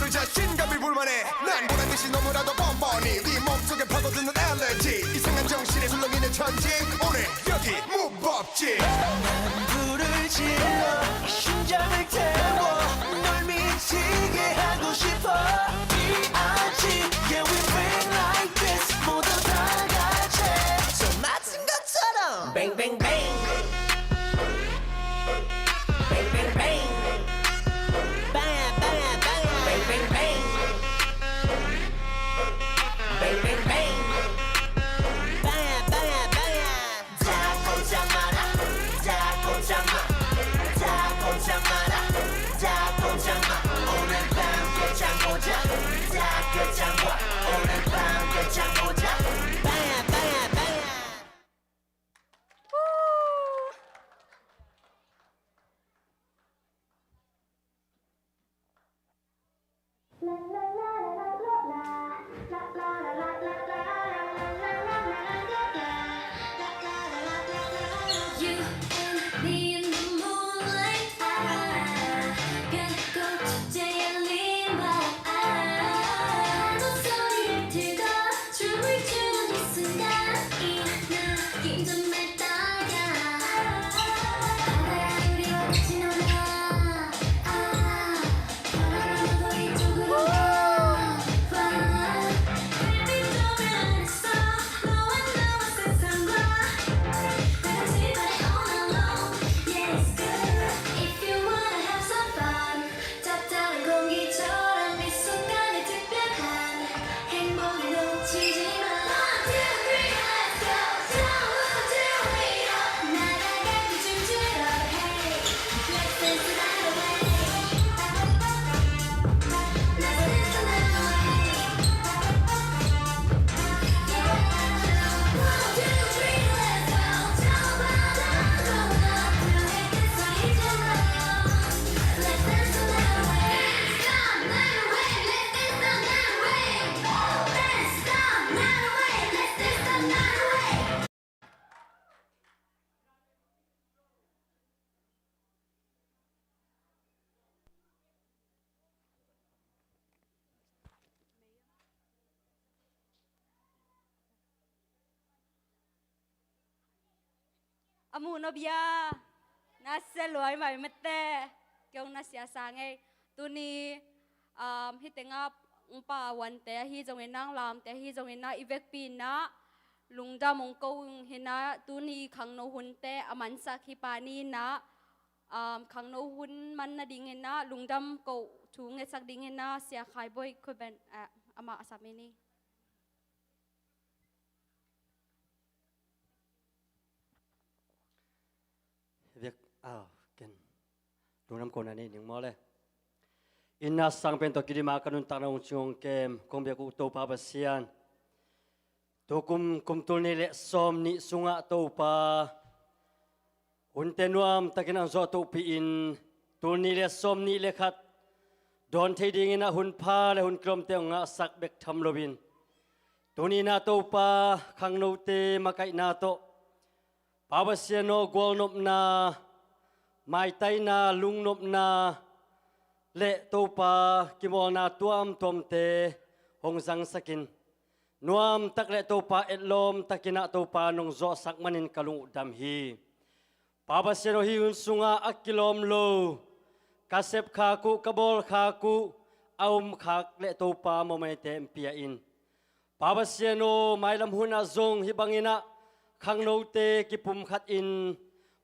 그 자신감이 불만해 난 보란 듯이 너무나도 뻔뻔히 네 몸속에 파고드는 알레르기 이상한 정신에 술렁이는 천지 오늘 여기 무법지 불을 질러 심장을 태워 널 미치게 하고 싶어 D.I.G. Yeah we bring like this 모두 다 같이 손 맞은 것처럼 Bang bang bang Bang bang bang Bang bang bang Bang bang bang Bang bang bang Bang bang bang 다 꼼짝 마라 다 꼼짝 마 다 꼼짝 마라 다 꼼짝 마 오늘 밤 끝장 보자 다 끝장 봐 오늘 밤 끝장 보자 Bang bang bang You and me in the moonlight. Gonna go today and leave my 목소리를 들고 춤을 추는 이 순간 이 느낌 좀 맺다가 바다야 우리 같이 놀아 바라보고 이쪽으로 와 별빛 조명 안에서 너와 나와 세상과 다같이 party all alone. Yeah, it's good. If you wanna have some fun, 답답한 공기처럼 이 순간의 특별한 행복을 놓치지 마. 1, 2, 3, let's go. 처음부터 way up. 날아갈 때 춤추러 hey. Let's dance the night away. Let's dance the night away. Yeah. 1, 2, 3, let's go. 처음부터 make this 사이잖아. Let's dance the night away. Stop night away. Let's dance the night away. Let's stop night away. Let's dance the night away. Amu no bia na seloi mai mete kyong na sia sangai tuni hi tenga pa wan te hi jong enang lam te hi jong ena ivek pi na lungda mong ko hina tuni khang no hun te aman sa khi pani na khang no hun man na ding ena lungdam ko thu nge sak ding ena sia khai boy ko ben ama asamini việc ken lunam ko na ni ning mo le inna sang pen to kidima kanun ta na chung kem kong be ku to pa basian to kum tul ni le som ni sunga to pa un tenuam takin ang zo to pi in tul ni le som ni le khat don thei ding ina hun pha le hun klom te nga sak bek tham lobin tuni na to pa khang no te makai na to Pabasiano gol nop na mai tai na lung nop na le topa kimo na tuam tom te hong sang sakin nuam tak le topa etlom takina topa nong zo sak manin kalung dam hi Pabasiano hi un sunga akilom lo kasep khaku kabol khaku aum khak le topa mo mai te pia in Pabasiano mai lam huna zong hi bangina khang no te kipum khat in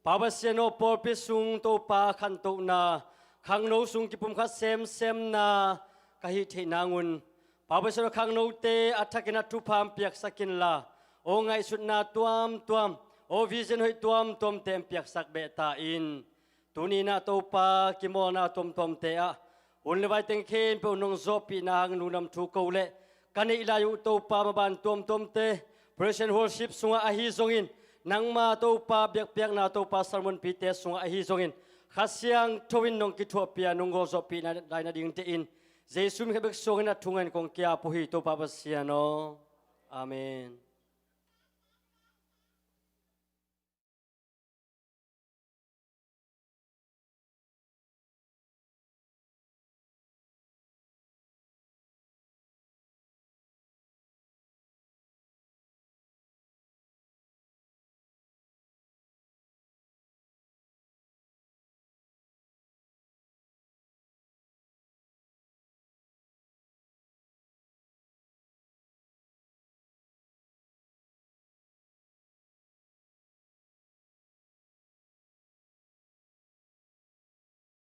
Pabasiano por pisung to pa khan to na khang no sung kipum khat sem na kahi the nangun Pabasiano khang no te athakina tu pham piak sakin la o ngai sut na tuam o vision hoi tuam tom tem piak sak be ta in tuni na to pa kimo na tom te a un le vai teng khen pe nong zo pi na hang nu nam thu ko le kani ila yu to pa ma ban tom te Present worship sunga ahi zongin nangma to pa biak na to pa sermon pite sunga ahi zongin khasiang thowin nong ki thopia nonggo zo pi na dai na ding te in jesu mi khabek songin athungan kong kya pohi to pa basiano amen